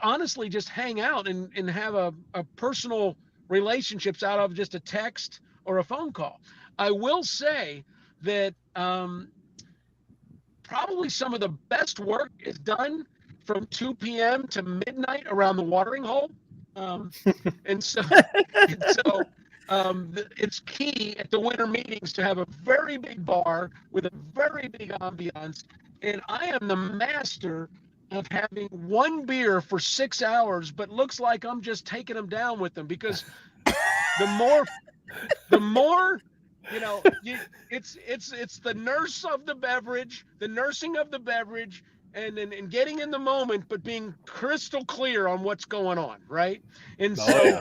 [SPEAKER 3] honestly just hang out and have a personal relationships out of just a text or a phone call. I will say that probably some of the best work is done from 2 p.m. to midnight around the watering hole. And so it's key at the winter meetings to have a very big bar with a very big ambiance. And I am the master of having one beer for 6 hours, but looks like I'm just taking them down with them, because the more it's the nurse of the beverage, the nursing of the beverage, and getting in the moment, but being crystal clear on what's going on, right? And so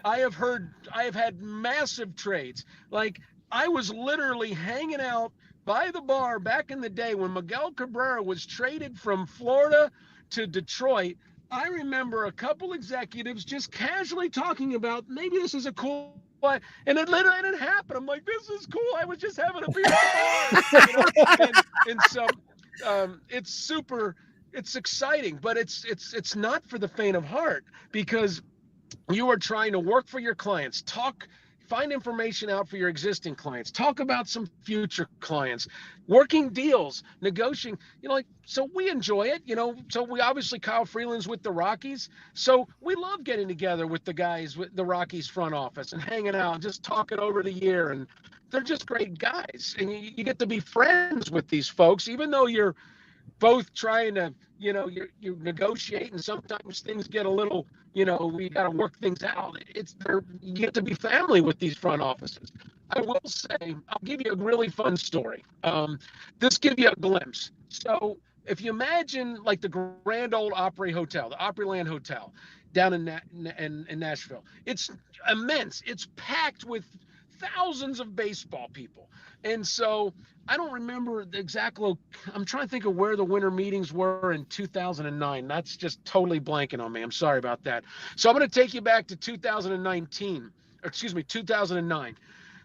[SPEAKER 3] I have had massive trades. Like, I was literally hanging out by the bar back in the day when Miguel Cabrera was traded from Florida to Detroit. I remember a couple executives just casually talking about, maybe this is a cool, and it literally didn't happen. I'm like, this is cool. I was just having a beer at the bar. And so it's exciting, but it's not for the faint of heart, because you are trying to work for your clients, find information out for your existing clients, talk about some future clients, working deals, negotiating, so we enjoy it, so we obviously, Kyle Freeland's with the Rockies. So we love getting together with the guys with the Rockies front office and hanging out and just talking over the year. And they're just great guys. And you get to be friends with these folks, even though you're both trying to, you negotiate, and sometimes things get a little, we got to work things out. You get to be family with these front offices. I will say, I'll give you a really fun story. This give you a glimpse. So if you imagine like the Grand Ole Opry Hotel, the Opryland Hotel down in Nashville, it's immense. It's packed with thousands of baseball people. And so I don't remember the exact I'm trying to think of where the winter meetings were in 2009. That's just totally blanking on me. I'm sorry about that. So I'm going to take you back to 2019, or excuse me, 2009.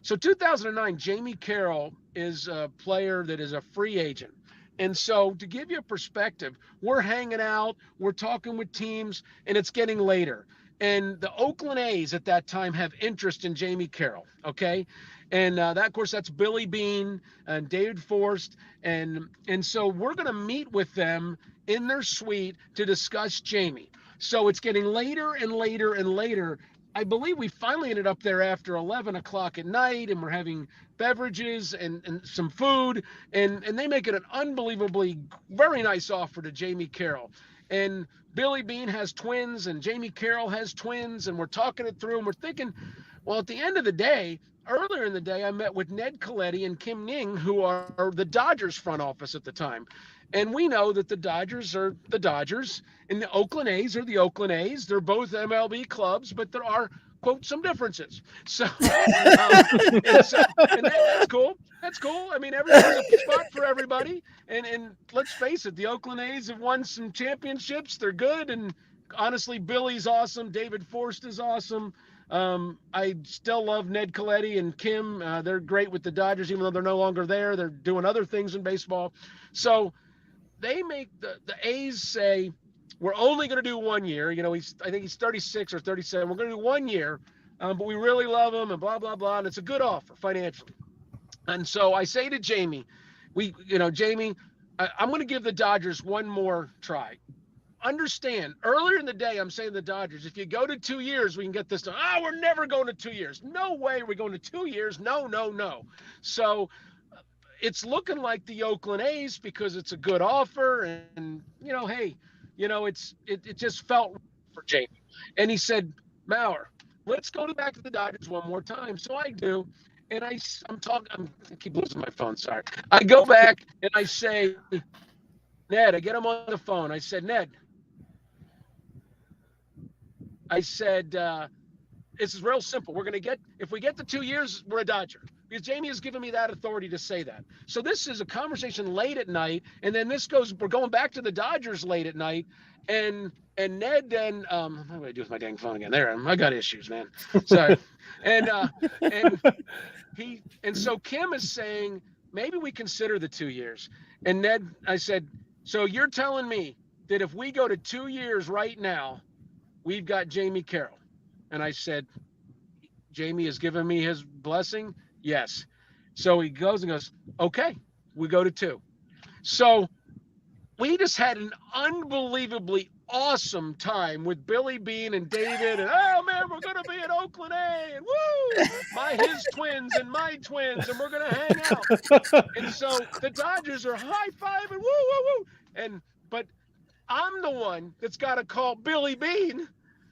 [SPEAKER 3] So 2009, Jamie Carroll is a player that is a free agent. And so to give you a perspective, we're hanging out, we're talking with teams, and it's getting later. And the Oakland A's at that time have interest in Jamie Carroll, okay? And that, of course, that's Billy Beane and David Forst. And so we're going to meet with them in their suite to discuss Jamie. So it's getting later and later and later. I believe we finally ended up there after 11 o'clock at night, and we're having beverages and some food, and they make it an unbelievably very nice offer to Jamie Carroll. And Billy Beane has twins, and Jamie Carroll has twins, and we're talking it through, and we're thinking, well, at the end of the day, earlier in the day, I met with Ned Coletti and Kim Ning, who are the Dodgers front office at the time. And we know that the Dodgers are the Dodgers and the Oakland A's are the Oakland A's. They're both MLB clubs, but there are, quote, some differences. So, and that's cool. That's cool. I mean, there's a spot for everybody. And let's face it, the Oakland A's have won some championships. They're good. And honestly, Billy's awesome. David Forst is awesome. I still love Ned Coletti and Kim. They're great with the Dodgers, even though they're no longer there. They're doing other things in baseball. So they make the A's say, we're only going to do 1 year. I think he's 36 or 37. We're going to do 1 year, but we really love him and blah, blah, blah. And it's a good offer financially. And so I say to Jamie, Jamie, I'm going to give the Dodgers one more try. Understand, earlier in the day, I'm saying the Dodgers, if you go to 2 years, we can get this done. We're never going to 2 years. No way we're going to 2 years. No, no, no. So it's looking like the Oakland A's because it's a good offer, and hey, it just felt for Jamie. And he said, Mauer, let's go back to the Dodgers one more time. So I do, and I keep losing my phone. Sorry. I go back and I say, Ned, I get him on the phone. I said, Ned, this is real simple. If we get to 2 years, we're a Dodger. Because Jamie has given me that authority to say that. So this is a conversation late at night, and then we're going back to the Dodgers late at night, and Ned then, what do I do with my dang phone again? There, I got issues, man. Sorry. and so Kim is saying, maybe we consider the 2 years. And Ned, I said, so you're telling me that if we go to 2 years right now, we've got Jamie Carroll? And I said, Jamie has given me his blessing. Yes. So he goes and goes, okay, we go to 2. So we just had an unbelievably awesome time with Billy Beane and David. And, oh, man, we're going to be at Oakland A. And woo, his twins and my twins. And we're going to hang out. And so the Dodgers are high-fiving, woo, woo, woo. But I'm the one that's got to call Billy Beane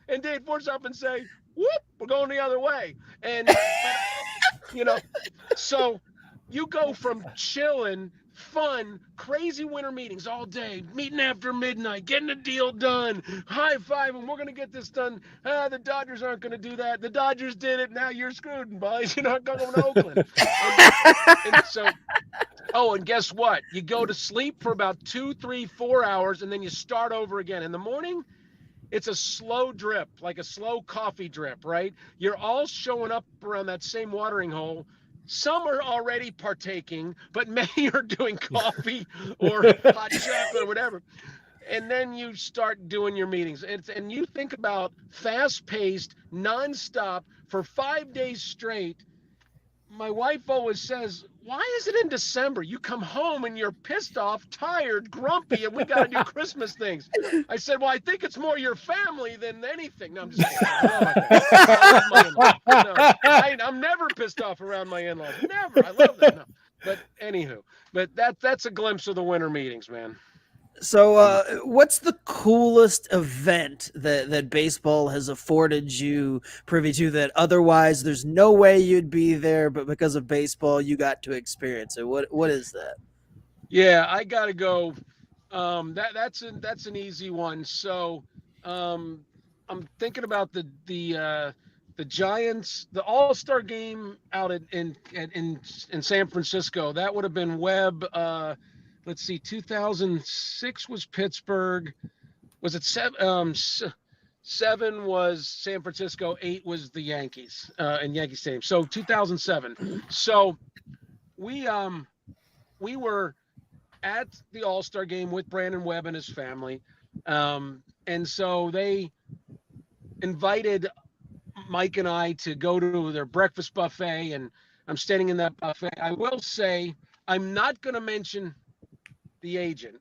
[SPEAKER 3] and Dave Forst up and say, whoop, we're going the other way. And so you go from chilling, fun, crazy winter meetings all day, meeting after midnight, getting a deal done, high five, and we're going to get this done. The Dodgers aren't going to do that. The Dodgers did it. Now you're screwed, boys. You're not going to Oakland. And guess what? You go to sleep for about 2, 3, 4 hours, and then you start over again. In the morning, it's a slow drip, like a slow coffee drip, right? You're all showing up around that same watering hole. Some are already partaking, but many are doing coffee or hot chocolate or whatever. And then you start doing your meetings. And you think about fast-paced, nonstop for 5 days straight. My wife always says, why is it in December? You come home and you're pissed off, tired, grumpy, and we got to do Christmas things. I said, well, I think it's more your family than anything. No, I'm just kidding. I love my in-laws. No, I'm never pissed off around my in-laws. Never. I love them. No. But anywho, that's a glimpse of the winter meetings, man.
[SPEAKER 2] So, what's the coolest event that baseball has afforded you privy to that otherwise there's no way you'd be there, but because of baseball you got to experience it? What is that?
[SPEAKER 3] Yeah, I gotta go. That's an easy one. So, um, I'm thinking about the Giants, the All-Star game out in San Francisco. That would have been Webb. Let's see, 2006 was Pittsburgh. Was it seven? Seven was San Francisco. 8 was the Yankees in Yankee Stadium. So 2007. So we we were at the All-Star game with Brandon Webb and his family. And so they invited Mike and I to go to their breakfast buffet, and I'm standing in that buffet. I will say I'm not going to mention the agent,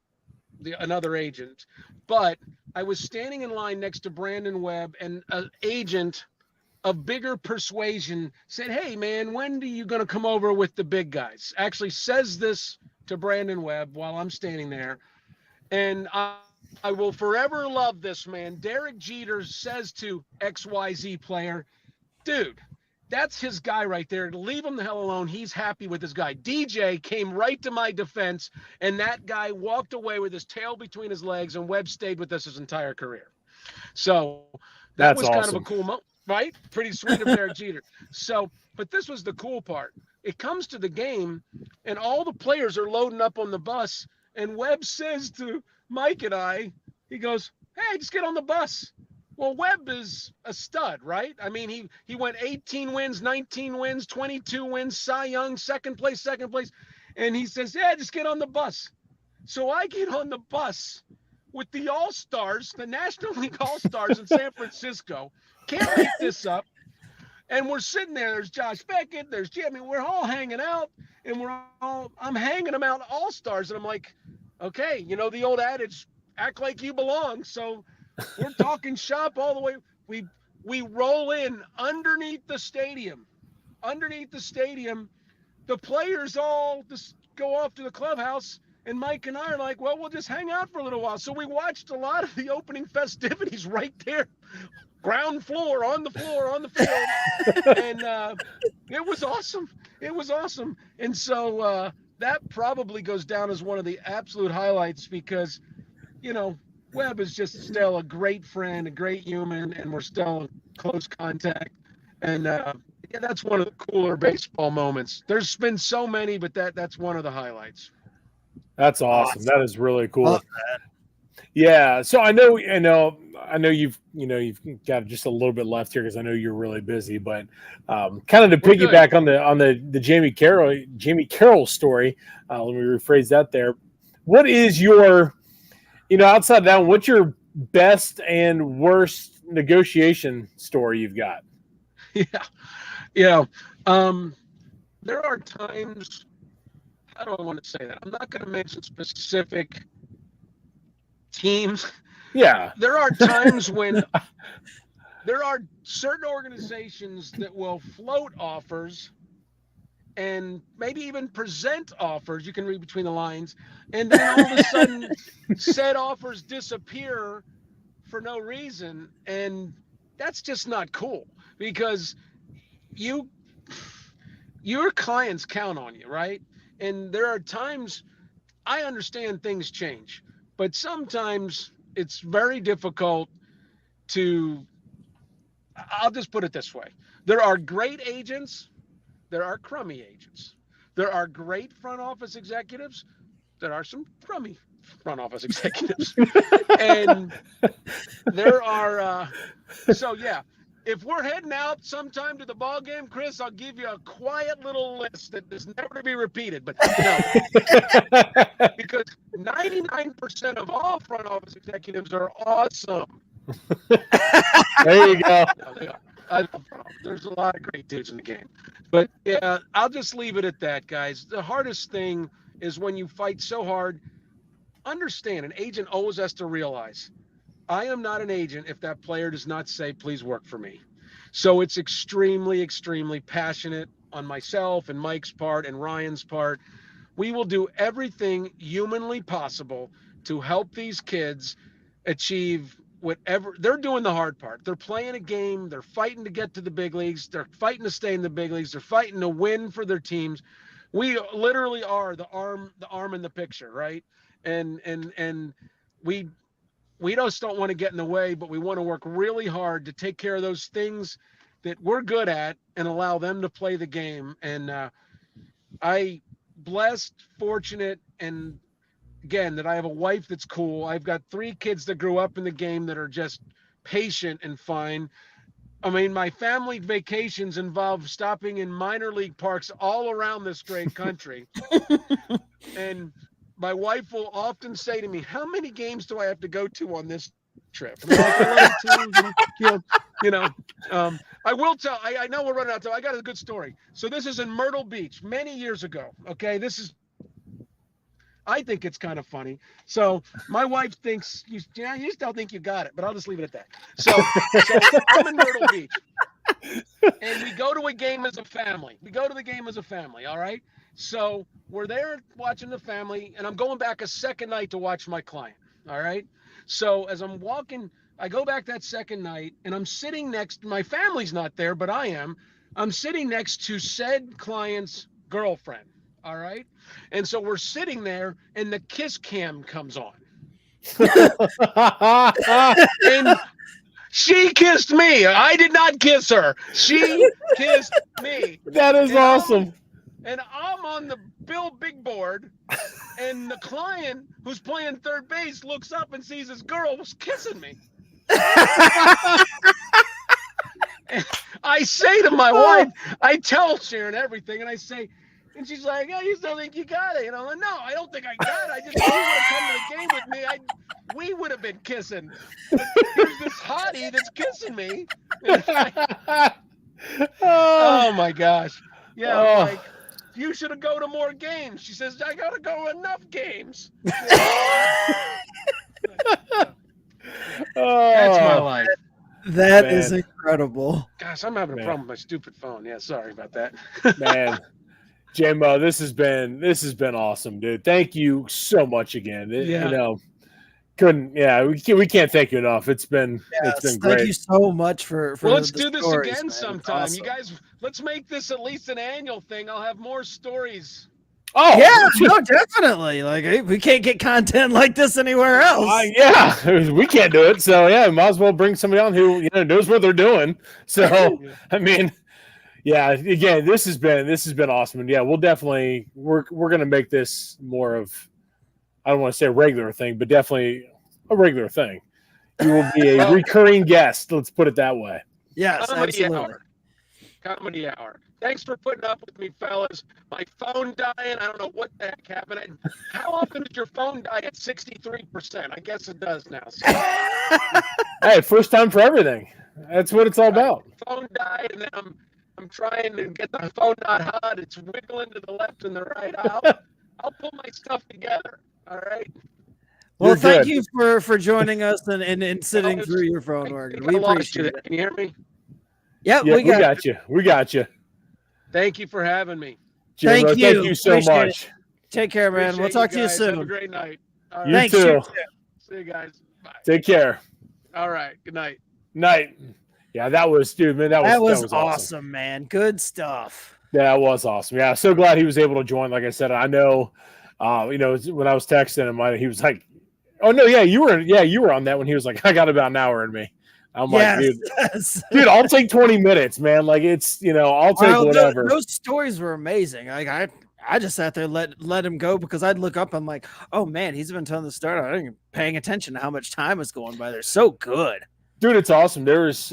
[SPEAKER 3] another agent, but I was standing in line next to Brandon Webb, and an agent of bigger persuasion said, "Hey, man, when are you going to come over with the big guys?" Actually says this to Brandon Webb while I'm standing there. And I will forever love this man. Derek Jeter says to XYZ player, "Dude, that's his guy right there. Leave him the hell alone. He's happy with his guy." DJ came right to my defense, and that guy walked away with his tail between his legs, and Webb stayed with us his entire career. So that was kind of a cool moment, right? Pretty sweet of Derek Jeter. So, but this was the cool part. It comes to the game, and all the players are loading up on the bus, and Webb says to Mike and I, he goes, "Hey, just get on the bus." Well, Webb is a stud, right? I mean, he went 18 wins, 19 wins, 22 wins, Cy Young, second place. And he says, "Yeah, just get on the bus." So I get on the bus with the All-Stars, the National League All-Stars in San Francisco. Can't make this up. And we're sitting there. There's Josh Beckett. There's Jimmy. We're all hanging out, and I'm hanging them out All-Stars. And I'm like, okay, you know, the old adage, act like you belong. So we're talking shop all the way. We roll in underneath the stadium. The players all just go off to the clubhouse, and Mike and I are like, well, we'll just hang out for a little while. So we watched a lot of the opening festivities right there, ground floor, on the field. And it was awesome. And so that probably goes down as one of the absolute highlights because, you know, Webb is just still a great friend, a great human, and we're still in close contact. And yeah, that's one of the cooler baseball moments. There's been so many, but that's one of the highlights.
[SPEAKER 1] That's awesome. That is really cool. Yeah. So I know you've got just a little bit left here because I know you're really busy, but kind of to piggyback on the Jamie Carroll story, let me rephrase that there. What is your, outside of that, what's your best and worst negotiation story you've got?
[SPEAKER 3] Yeah. There are times, how do I want to say that? I'm not going to mention specific teams.
[SPEAKER 1] Yeah.
[SPEAKER 3] There are times when there are certain organizations that will float offers and maybe even present offers. You can read between the lines. And then all of a sudden, said offers disappear for no reason. And that's just not cool because your clients count on you, right? And there are times, I understand things change, but sometimes it's very difficult I'll just put it this way. There are great agents, there are crummy agents. There are great front office executives, there are some crummy front office executives. And there are, so yeah. If we're heading out sometime to the ball game, Chris, I'll give you a quiet little list that is never to be repeated. But no, because 99% of all front office executives are awesome.
[SPEAKER 1] There you go.
[SPEAKER 3] No, they are. There's a lot of great dudes in the game. But yeah, I'll just leave it at that, guys. The hardest thing is when you fight so hard. Understand, an agent always has to realize, I am not an agent if that player does not say, please work for me. So it's extremely, extremely passionate on myself and Mike's part and Ryan's part. We will do everything humanly possible to help these kids achieve whatever. They're doing the hard part. They're playing a game. They're fighting to get to the big leagues. They're fighting to stay in the big leagues. They're fighting to win for their teams. We literally are the arm in the picture, right? And we just don't want to get in the way, but we want to work really hard to take care of those things that we're good at and allow them to play the game. And I blessed, fortunate, and again, that I have a wife that's cool. I've got 3 kids that grew up in the game that are just patient and fine. I mean, my family vacations involve stopping in minor league parks all around this great country. And my wife will often say to me, how many games do I have to go to on this trip? And I'm like, I will tell, I know we're running out of time. I got a good story. So this is in Myrtle Beach many years ago. Okay. I think it's kind of funny. So my wife thinks, you still think you got it, but I'll just leave it at that. So I'm in Myrtle Beach and we go to a game as a family. All right. So we're there watching the family, and I'm going back a second night to watch my client. All right. So as I'm walking, I go back that second night, and I'm sitting next. My family's not there, but I am. I'm sitting next to said client's girlfriend. All right. And so we're sitting there, and the kiss cam comes on. And she kissed me. I did not kiss her. She kissed me.
[SPEAKER 1] That is awesome.
[SPEAKER 3] And I'm on the big board, and the client who's playing third base looks up and sees his girl was kissing me. And I say to my wife, I tell Sharon everything, and I say, and she's like, "Oh, you still think you got it?" And I'm like, "No, I don't think I got it. I just, if you would have come to the game with me, we would have been kissing. There's this hottie that's kissing me." Oh my gosh. Yeah, I'm like, you should have go to more games. She says, I got to go to enough games. That's my life.
[SPEAKER 2] That is incredible.
[SPEAKER 3] Gosh, I'm having a problem with my stupid phone. Yeah, sorry about that.
[SPEAKER 1] Man, Jimbo, this has been awesome, dude. Thank you so much again. We can't thank you enough. It's been great.
[SPEAKER 2] Thank you so much for
[SPEAKER 3] well, let's do this
[SPEAKER 2] stories,
[SPEAKER 3] again
[SPEAKER 2] man.
[SPEAKER 3] sometime.
[SPEAKER 2] Awesome.
[SPEAKER 3] You guys, let's make this at least an annual thing. I'll have more stories.
[SPEAKER 2] Oh yeah, no, definitely. Like we can't get content like this anywhere else.
[SPEAKER 1] We can't do it. So might as well bring somebody on who knows what they're doing. So I mean, again, this has been awesome, and we'll definitely we're gonna make this more of, I don't want to say a regular thing, but definitely a regular thing. You will be a recurring guest. Let's put it that way.
[SPEAKER 2] Yes, absolutely.
[SPEAKER 3] Comedy hour. Thanks for putting up with me, fellas. My phone dying. I don't know what the heck happened. How often does your phone die at 63%? I guess it does now. So.
[SPEAKER 1] Hey, first time for everything. That's what it's all about.
[SPEAKER 3] Phone died, and then I'm trying to get the phone not hot. It's wiggling to the left and the right. I'll pull my stuff together. All right.
[SPEAKER 2] Well, thank you for joining us and sitting through your phone organ. We appreciate it.
[SPEAKER 3] Can you hear me?
[SPEAKER 2] Yeah, we got you.
[SPEAKER 1] We got you.
[SPEAKER 3] Thank you for having me.
[SPEAKER 1] Thank you so much.
[SPEAKER 2] It. Take care, man. We'll talk to you soon.
[SPEAKER 3] Have a great night.
[SPEAKER 1] All right. You too.
[SPEAKER 3] See you guys. Bye.
[SPEAKER 1] Take care.
[SPEAKER 3] All right. Good night.
[SPEAKER 1] Night. Yeah, that was
[SPEAKER 2] awesome, man. Good stuff.
[SPEAKER 1] Yeah, that was awesome. Yeah, so glad he was able to join. Like I said, I know, when I was texting him, he was like, "Oh no, you were on that when he was like, I got about an hour in me." I'm like, dude, I'll take 20 minutes, man. Like it's, I'll take whatever.
[SPEAKER 2] Those stories were amazing. Like I just sat there, let him go because I'd look up. I'm like, oh man, he's been telling the start. I ain't paying attention to how much time is going by. They're so good,
[SPEAKER 1] dude. It's awesome. If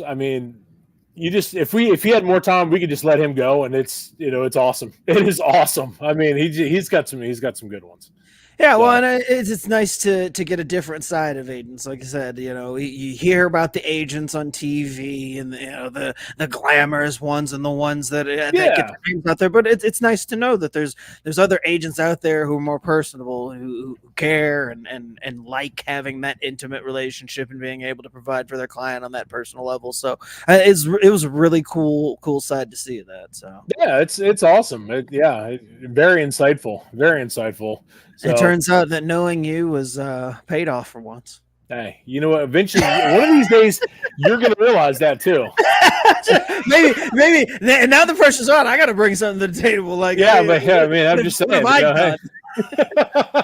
[SPEAKER 1] he had more time, we could just let him go, and it's awesome. It is awesome. I mean, he's got some good ones.
[SPEAKER 2] Yeah, well, and it's nice to get a different side of agents. Like I said, you hear about the agents on TV and the glamorous ones and the ones that get the names out there. But it's nice to know that there's other agents out there who are more personable, who care and like having that intimate relationship and being able to provide for their client on that personal level. So it was a really cool side to see that. So
[SPEAKER 1] yeah, it's awesome. Very insightful. Very insightful. So,
[SPEAKER 2] it turns out that knowing you was paid off for once.
[SPEAKER 1] Hey, you know what? Eventually, one of these days, you're going to realize that too.
[SPEAKER 2] maybe. And now the pressure's on. I got to bring something to the table. Like,
[SPEAKER 1] yeah, but I mean, I'm just saying.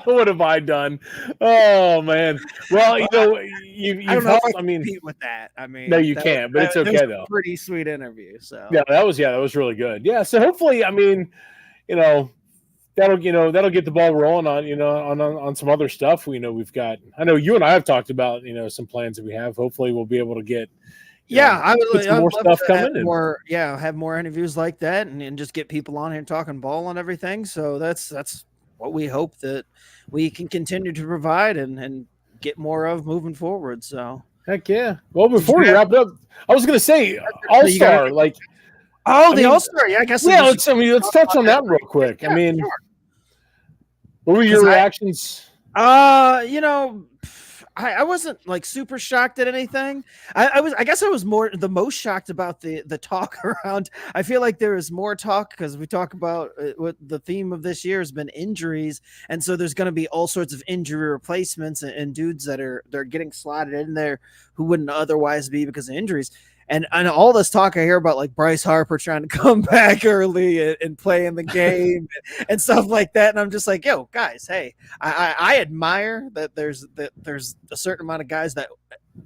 [SPEAKER 1] What have I done? Oh man. Well, you've helped. I mean,
[SPEAKER 2] compete with that. I mean,
[SPEAKER 1] no, you can't. But it's okay though.
[SPEAKER 2] Pretty sweet interview. So
[SPEAKER 1] yeah, that was really good. Yeah. So hopefully, I mean, that'll get the ball rolling on some other stuff. We've got. I know you and I have talked about some plans that we have. Hopefully, we'll be able to get.
[SPEAKER 2] I would
[SPEAKER 1] more stuff coming.
[SPEAKER 2] Have more interviews like that, and just get people on here talking ball and everything. So that's what we hope that we can continue to provide and get more of moving forward. So
[SPEAKER 1] heck yeah. Well, before we wrap it up, I was going to say All-Star, the
[SPEAKER 2] All-Star. Yeah, I guess.
[SPEAKER 1] Yeah, let's touch on that real quick. I mean, sure. What were your reactions?
[SPEAKER 2] I wasn't like super shocked at anything. I guess I was the most shocked about the talk around. I feel like there is more talk because we talk about what the theme of this year has been injuries. And so there's going to be all sorts of injury replacements and dudes they're getting slotted in there who wouldn't otherwise be because of injuries. And all this talk I hear about like Bryce Harper trying to come back early and play in the game and stuff like that. And I'm just like, yo, guys, hey, I admire that there's a certain amount of guys that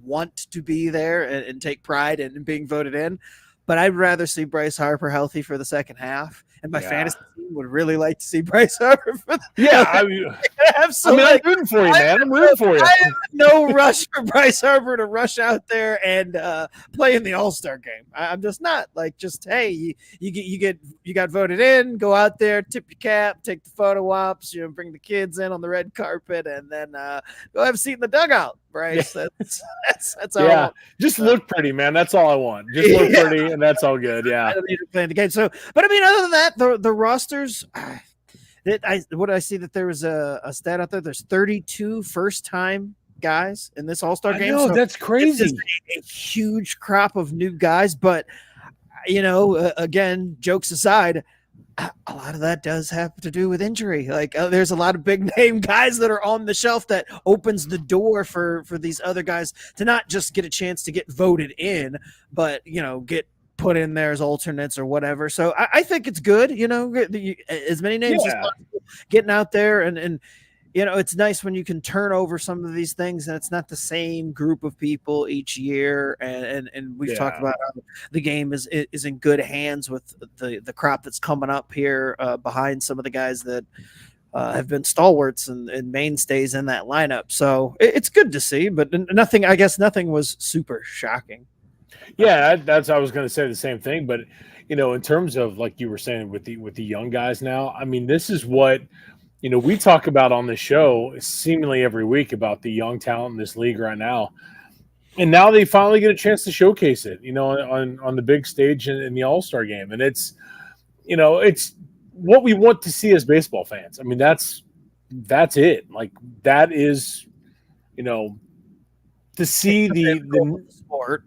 [SPEAKER 2] want to be there and take pride in being voted in. But I'd rather see Bryce Harper healthy for the second half. And my fantasy team would really like to see Bryce Harper for
[SPEAKER 1] absolutely. I'm rooting for you, man. I'm rooting for you.
[SPEAKER 2] I have no rush for Bryce Harper to rush out there and play in the All-Star game. I'm just not hey, you got voted in, go out there, tip your cap, take the photo ops, bring the kids in on the red carpet, and then go have a seat in the dugout. Bryce, that's all.
[SPEAKER 1] Yeah, just look pretty, man. That's all I want. Just look pretty, and that's all good. Yeah,
[SPEAKER 2] I don't need to play the game. So, but I mean, other than that, the rosters. I see that there was a stat out there. There's 32 first-time guys in this All-Star game.
[SPEAKER 1] So that's crazy.
[SPEAKER 2] A huge crop of new guys, but again, jokes aside. A lot of that does have to do with injury. Like there's a lot of big name guys that are on the shelf that opens the door for these other guys to not just get a chance to get voted in, but get put in there as alternates or whatever. So I think it's good, as many names as possible getting out there and it's nice when you can turn over some of these things and it's not the same group of people each year. And we've talked about how the game is in good hands with the crop that's coming up here behind some of the guys that have been stalwarts and mainstays in that lineup. So it's good to see, but nothing was super shocking.
[SPEAKER 1] Yeah, I was going to say the same thing, but in terms of like you were saying with the young guys now, I mean, this is what we talk about on the show seemingly every week about the young talent in this league right now. And now they finally get a chance to showcase it, on the big stage in the All-Star game. And it's what we want to see as baseball fans. I mean, that's it. Like that is, to see the
[SPEAKER 2] sport.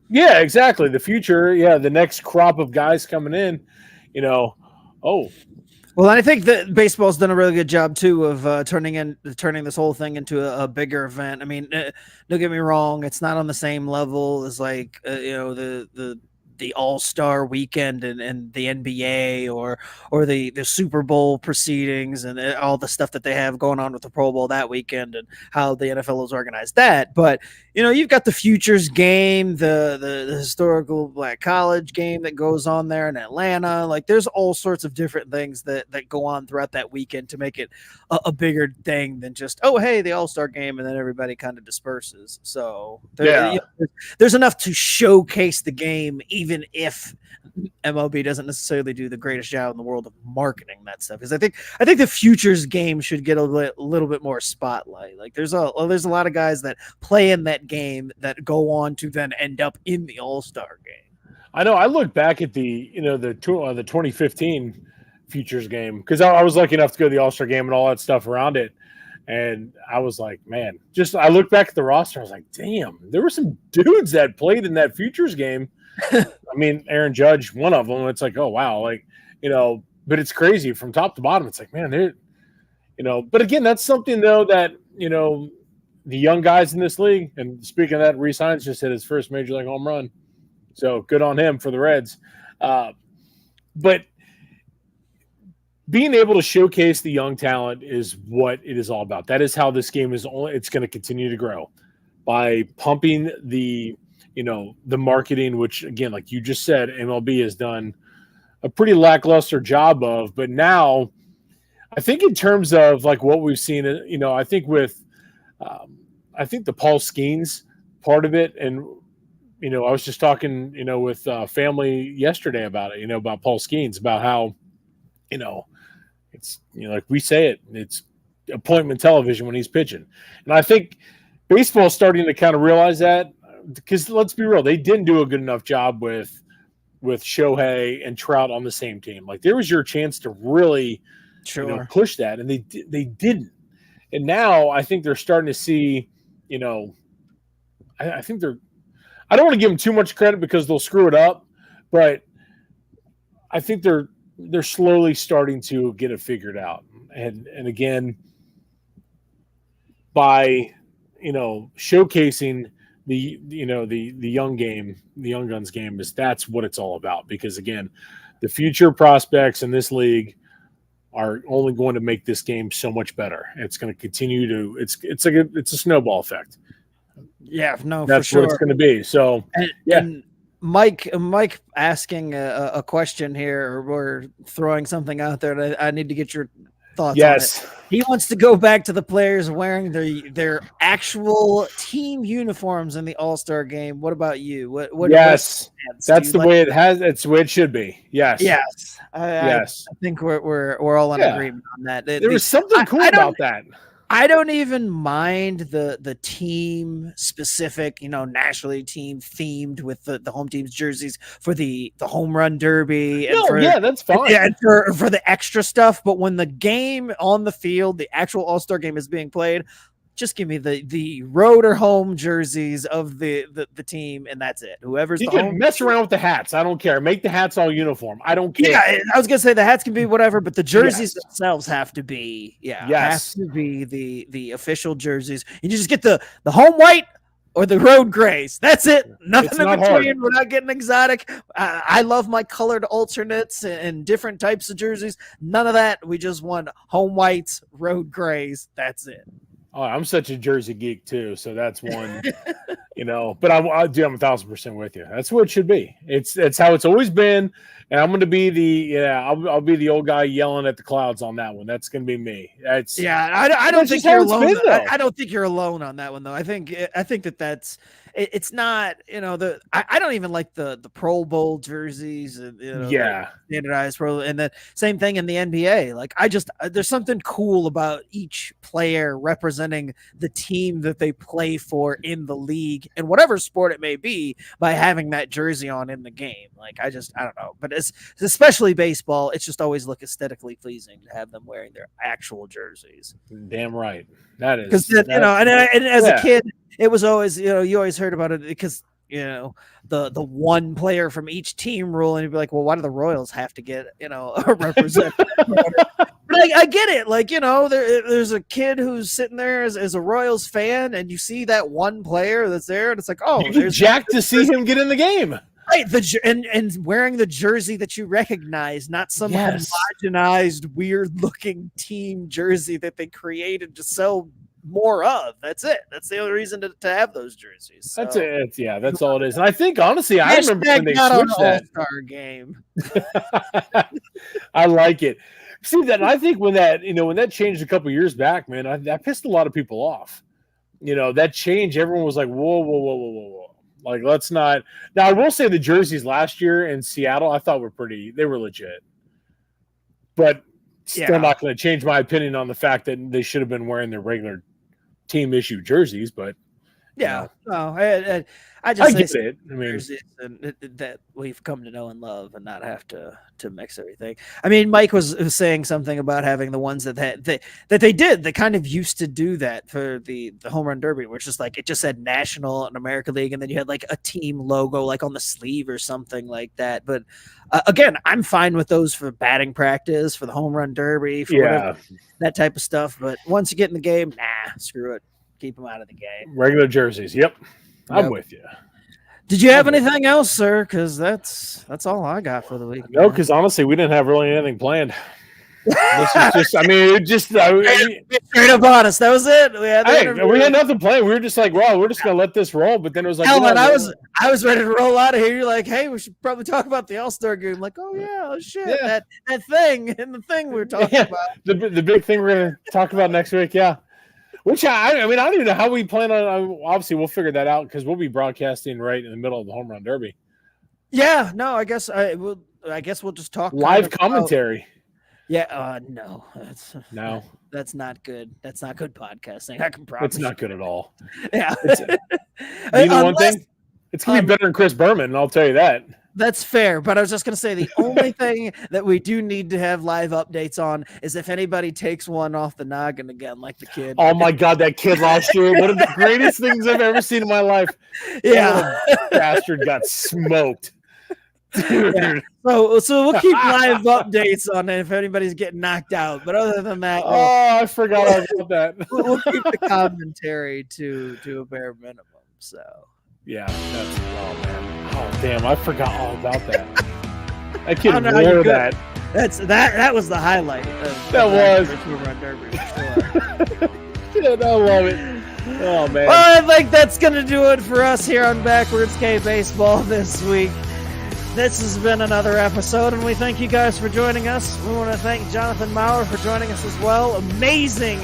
[SPEAKER 1] Yeah, exactly. The future. Yeah. The next crop of guys coming in,
[SPEAKER 2] Well, I think that baseball's done a really good job too of turning this whole thing into a bigger event. I mean, don't get me wrong; it's not on the same level as like the All-Star weekend and the NBA or the Super Bowl proceedings and all the stuff that they have going on with the Pro Bowl that weekend and how the NFL has organized that. But you've got the futures game, the historical Black College game that goes on there in Atlanta. Like there's all sorts of different things that go on throughout that weekend to make it a bigger thing than just, oh, hey, the All-Star game, and then everybody kind of disperses. So there's enough to showcase the game, even if MLB doesn't necessarily do the greatest job in the world of marketing that stuff. Because I think the futures game should get a little bit more spotlight. Like there's a lot of guys that play in that game that go on to then end up in the All-Star game.
[SPEAKER 1] I know. I look back at the 2015 futures game because I was lucky enough to go to the All-Star game and all that stuff around it. And I was like, man, I look back at the roster. I was like, damn, there were some dudes that played in that futures game. I mean, Aaron Judge, one of them. It's like, oh, wow. Like, but it's crazy from top to bottom. It's like, man, But again, that's something though that the young guys in this league. And speaking of that, Reese Hines just hit his first major league home run, so good on him for the Reds. But being able to showcase the young talent is what it is all about. That is how this game it's going to continue to grow, by pumping the marketing, which again, like you just said, MLB has done a pretty lackluster job of. But now I think in terms of like what we've seen, I think with I think the Paul Skeens part of it, and I was just talking with family yesterday about it, about Paul Skeens, about how it's like we say it's appointment television when he's pitching. And I think baseball is starting to kind of realize that, because let's be real, they didn't do a good enough job with Shohei and Trout on the same team. Like, there was your chance to really push that, and they didn't. And now I think they're starting to see, I think I don't want to give them too much credit because they'll screw it up, but I think they're slowly starting to get it figured out. And again, by showcasing the young game, the young guns game, that's what it's all about. Because again, the future prospects in this league are only going to make this game so much better. It's going to continue to it's a snowball effect.
[SPEAKER 2] Yeah, no,
[SPEAKER 1] that's
[SPEAKER 2] for sure.
[SPEAKER 1] what it's going to be. So
[SPEAKER 2] and Mike asking a question here, or throwing something out there that I need to get your thoughts on it. He wants to go back to the players wearing their actual team uniforms in the All-Star game. What about you? What
[SPEAKER 1] yes, that's the way it has. It's the way it should be. Yes.
[SPEAKER 2] Yes. I think we're all in agreement on that.
[SPEAKER 1] There was something cool about that.
[SPEAKER 2] I don't even mind the team specific, nationally team themed with the home team's jerseys for the home run derby. And
[SPEAKER 1] that's fine.
[SPEAKER 2] Yeah, and for the extra stuff. But when the game on the field, the actual All-Star game is being played, just give me the road or home jerseys of the team, and that's it. Whoever's
[SPEAKER 1] you
[SPEAKER 2] the
[SPEAKER 1] can
[SPEAKER 2] home
[SPEAKER 1] mess around with the hats. I don't care. Make the hats all uniform. I don't care.
[SPEAKER 2] Yeah, I was gonna say the hats can be whatever, but the jerseys themselves have to be have to be the official jerseys. You just get the home white or the road grays. That's it. Nothing in between. Hard. We're not getting exotic. I love my colored alternates and different types of jerseys. None of that. We just want home whites, road grays. That's it.
[SPEAKER 1] Oh, I'm such a jersey geek too, so that's one, But I'm 1,000% with you. That's what it should be. It's how it's always been, and I'm going to be I'll be the old guy yelling at the clouds on that one. That's going to be me.
[SPEAKER 2] I don't think you're alone. I don't think you're alone on that one though. I think that's. It's not, I don't even like the Pro Bowl jerseys, standardized Pro, and the same thing in the NBA. Like, there's something cool about each player representing the team that they play for in the league, and whatever sport it may be, by having that jersey on in the game. Like, I don't know, but especially baseball, it's just always look aesthetically pleasing to have them wearing their actual jerseys.
[SPEAKER 1] Damn right, that is
[SPEAKER 2] because and as a kid. It was always, you always heard about it because, the one player from each team rule, and you'd be like, well, why do the Royals have to get, a representative? But I get it. Like, there's a kid who's sitting there as a Royals fan, and you see that one player that's there, and it's like, oh,
[SPEAKER 1] you're jacked to see him get in the game.
[SPEAKER 2] Right, and wearing the jersey that you recognize, not some homogenized, weird-looking team jersey that they created to sell more of. That's it. That's the only reason to have those jerseys. So.
[SPEAKER 1] That's it. Yeah, that's all it is. And I think honestly, I remember when they switched that
[SPEAKER 2] All-Star game.
[SPEAKER 1] I like it. See that? I think when that changed a couple years back, man, that pissed a lot of people off. That change, everyone was like, whoa. Like, let's not. Now, I will say the jerseys last year in Seattle, I thought they were legit. But still not going to change my opinion on the fact that they should have been wearing their regular team issue jerseys. But
[SPEAKER 2] Yeah,
[SPEAKER 1] you know?
[SPEAKER 2] no, I just
[SPEAKER 1] get it. I mean,
[SPEAKER 2] that we've come to know and love, and not have to mix everything. I mean, Mike was saying something about having the ones that they kind of used to do that for the home run derby, where it's just like it just said National and American League, and then you had like a team logo like on the sleeve or something like that. But again, I'm fine with those for batting practice, for the home run derby, for whatever, that type of stuff. But once you get in the game, screw it. Keep them out of the game.
[SPEAKER 1] Regular jerseys. Yep. I'm with you.
[SPEAKER 2] Did you have anything else, sir? Because that's all I got for the week.
[SPEAKER 1] No, because honestly, we didn't have really anything planned. This is just, I mean,
[SPEAKER 2] straight up honest. That was it. We
[SPEAKER 1] had nothing planned. We were just like, well, we're just gonna let this roll. But then it was like,
[SPEAKER 2] I was ready to roll out of here. You're like, hey, we should probably talk about the All-Star game. I'm like, oh yeah, shit, that thing and the thing we were talking about.
[SPEAKER 1] The big thing we're gonna talk about next week. Yeah. Which I mean, I don't even know how we plan on. Obviously, we'll figure that out because we'll be broadcasting right in the middle of the home run derby.
[SPEAKER 2] Yeah, no, I guess we'll just talk
[SPEAKER 1] live commentary.
[SPEAKER 2] No, that's not good. That's not good podcasting. I can promise.
[SPEAKER 1] It's not good at all.
[SPEAKER 2] Yeah.
[SPEAKER 1] You know one thing? It's gonna be better than Chris Berman, I'll tell you that.
[SPEAKER 2] That's fair, but I was just going to say the only thing that we do need to have live updates on is if anybody takes one off the noggin again, like the kid.
[SPEAKER 1] Oh my God, that kid last year! One of the greatest things I've ever seen in my life.
[SPEAKER 2] Yeah,
[SPEAKER 1] that bastard got smoked. Dude.
[SPEAKER 2] Yeah. So we'll keep live updates on it if anybody's getting knocked out. But other than that,
[SPEAKER 1] I forgot all about that.
[SPEAKER 2] We'll keep the commentary to a bare minimum. So.
[SPEAKER 1] Yeah, that's man. Oh damn, I forgot all about that. I kid wore that.
[SPEAKER 2] That was the highlight of Run Derby.
[SPEAKER 1] Dude, I love it. Oh man.
[SPEAKER 2] Well, I think that's gonna do it for us here on Backwards K Baseball this week. This has been another episode, and we thank you guys for joining us. We want to thank Jonathan Mauer for joining us as well. Amazing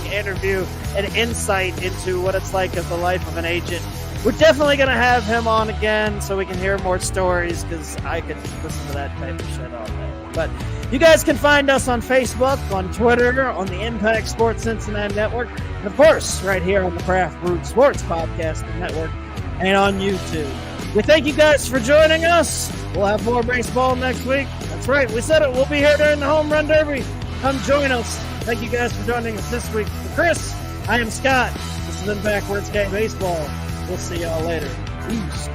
[SPEAKER 2] interview and insight into what it's like as the life of an agent. We're definitely going to have him on again so we can hear more stories, because I could listen to that type of shit all day. But you guys can find us on Facebook, on Twitter, on the Impact Sports Cincinnati Network, and of course, right here on the Craft Brewed Sports Podcasting Network and on YouTube. We thank you guys for joining us. We'll have more baseball next week. That's right, we said it. We'll be here during the Home Run Derby. Come join us. Thank you guys for joining us this week. For Chris, I am Scott. This has been Backwards K Baseball. We'll see y'all later. Peace.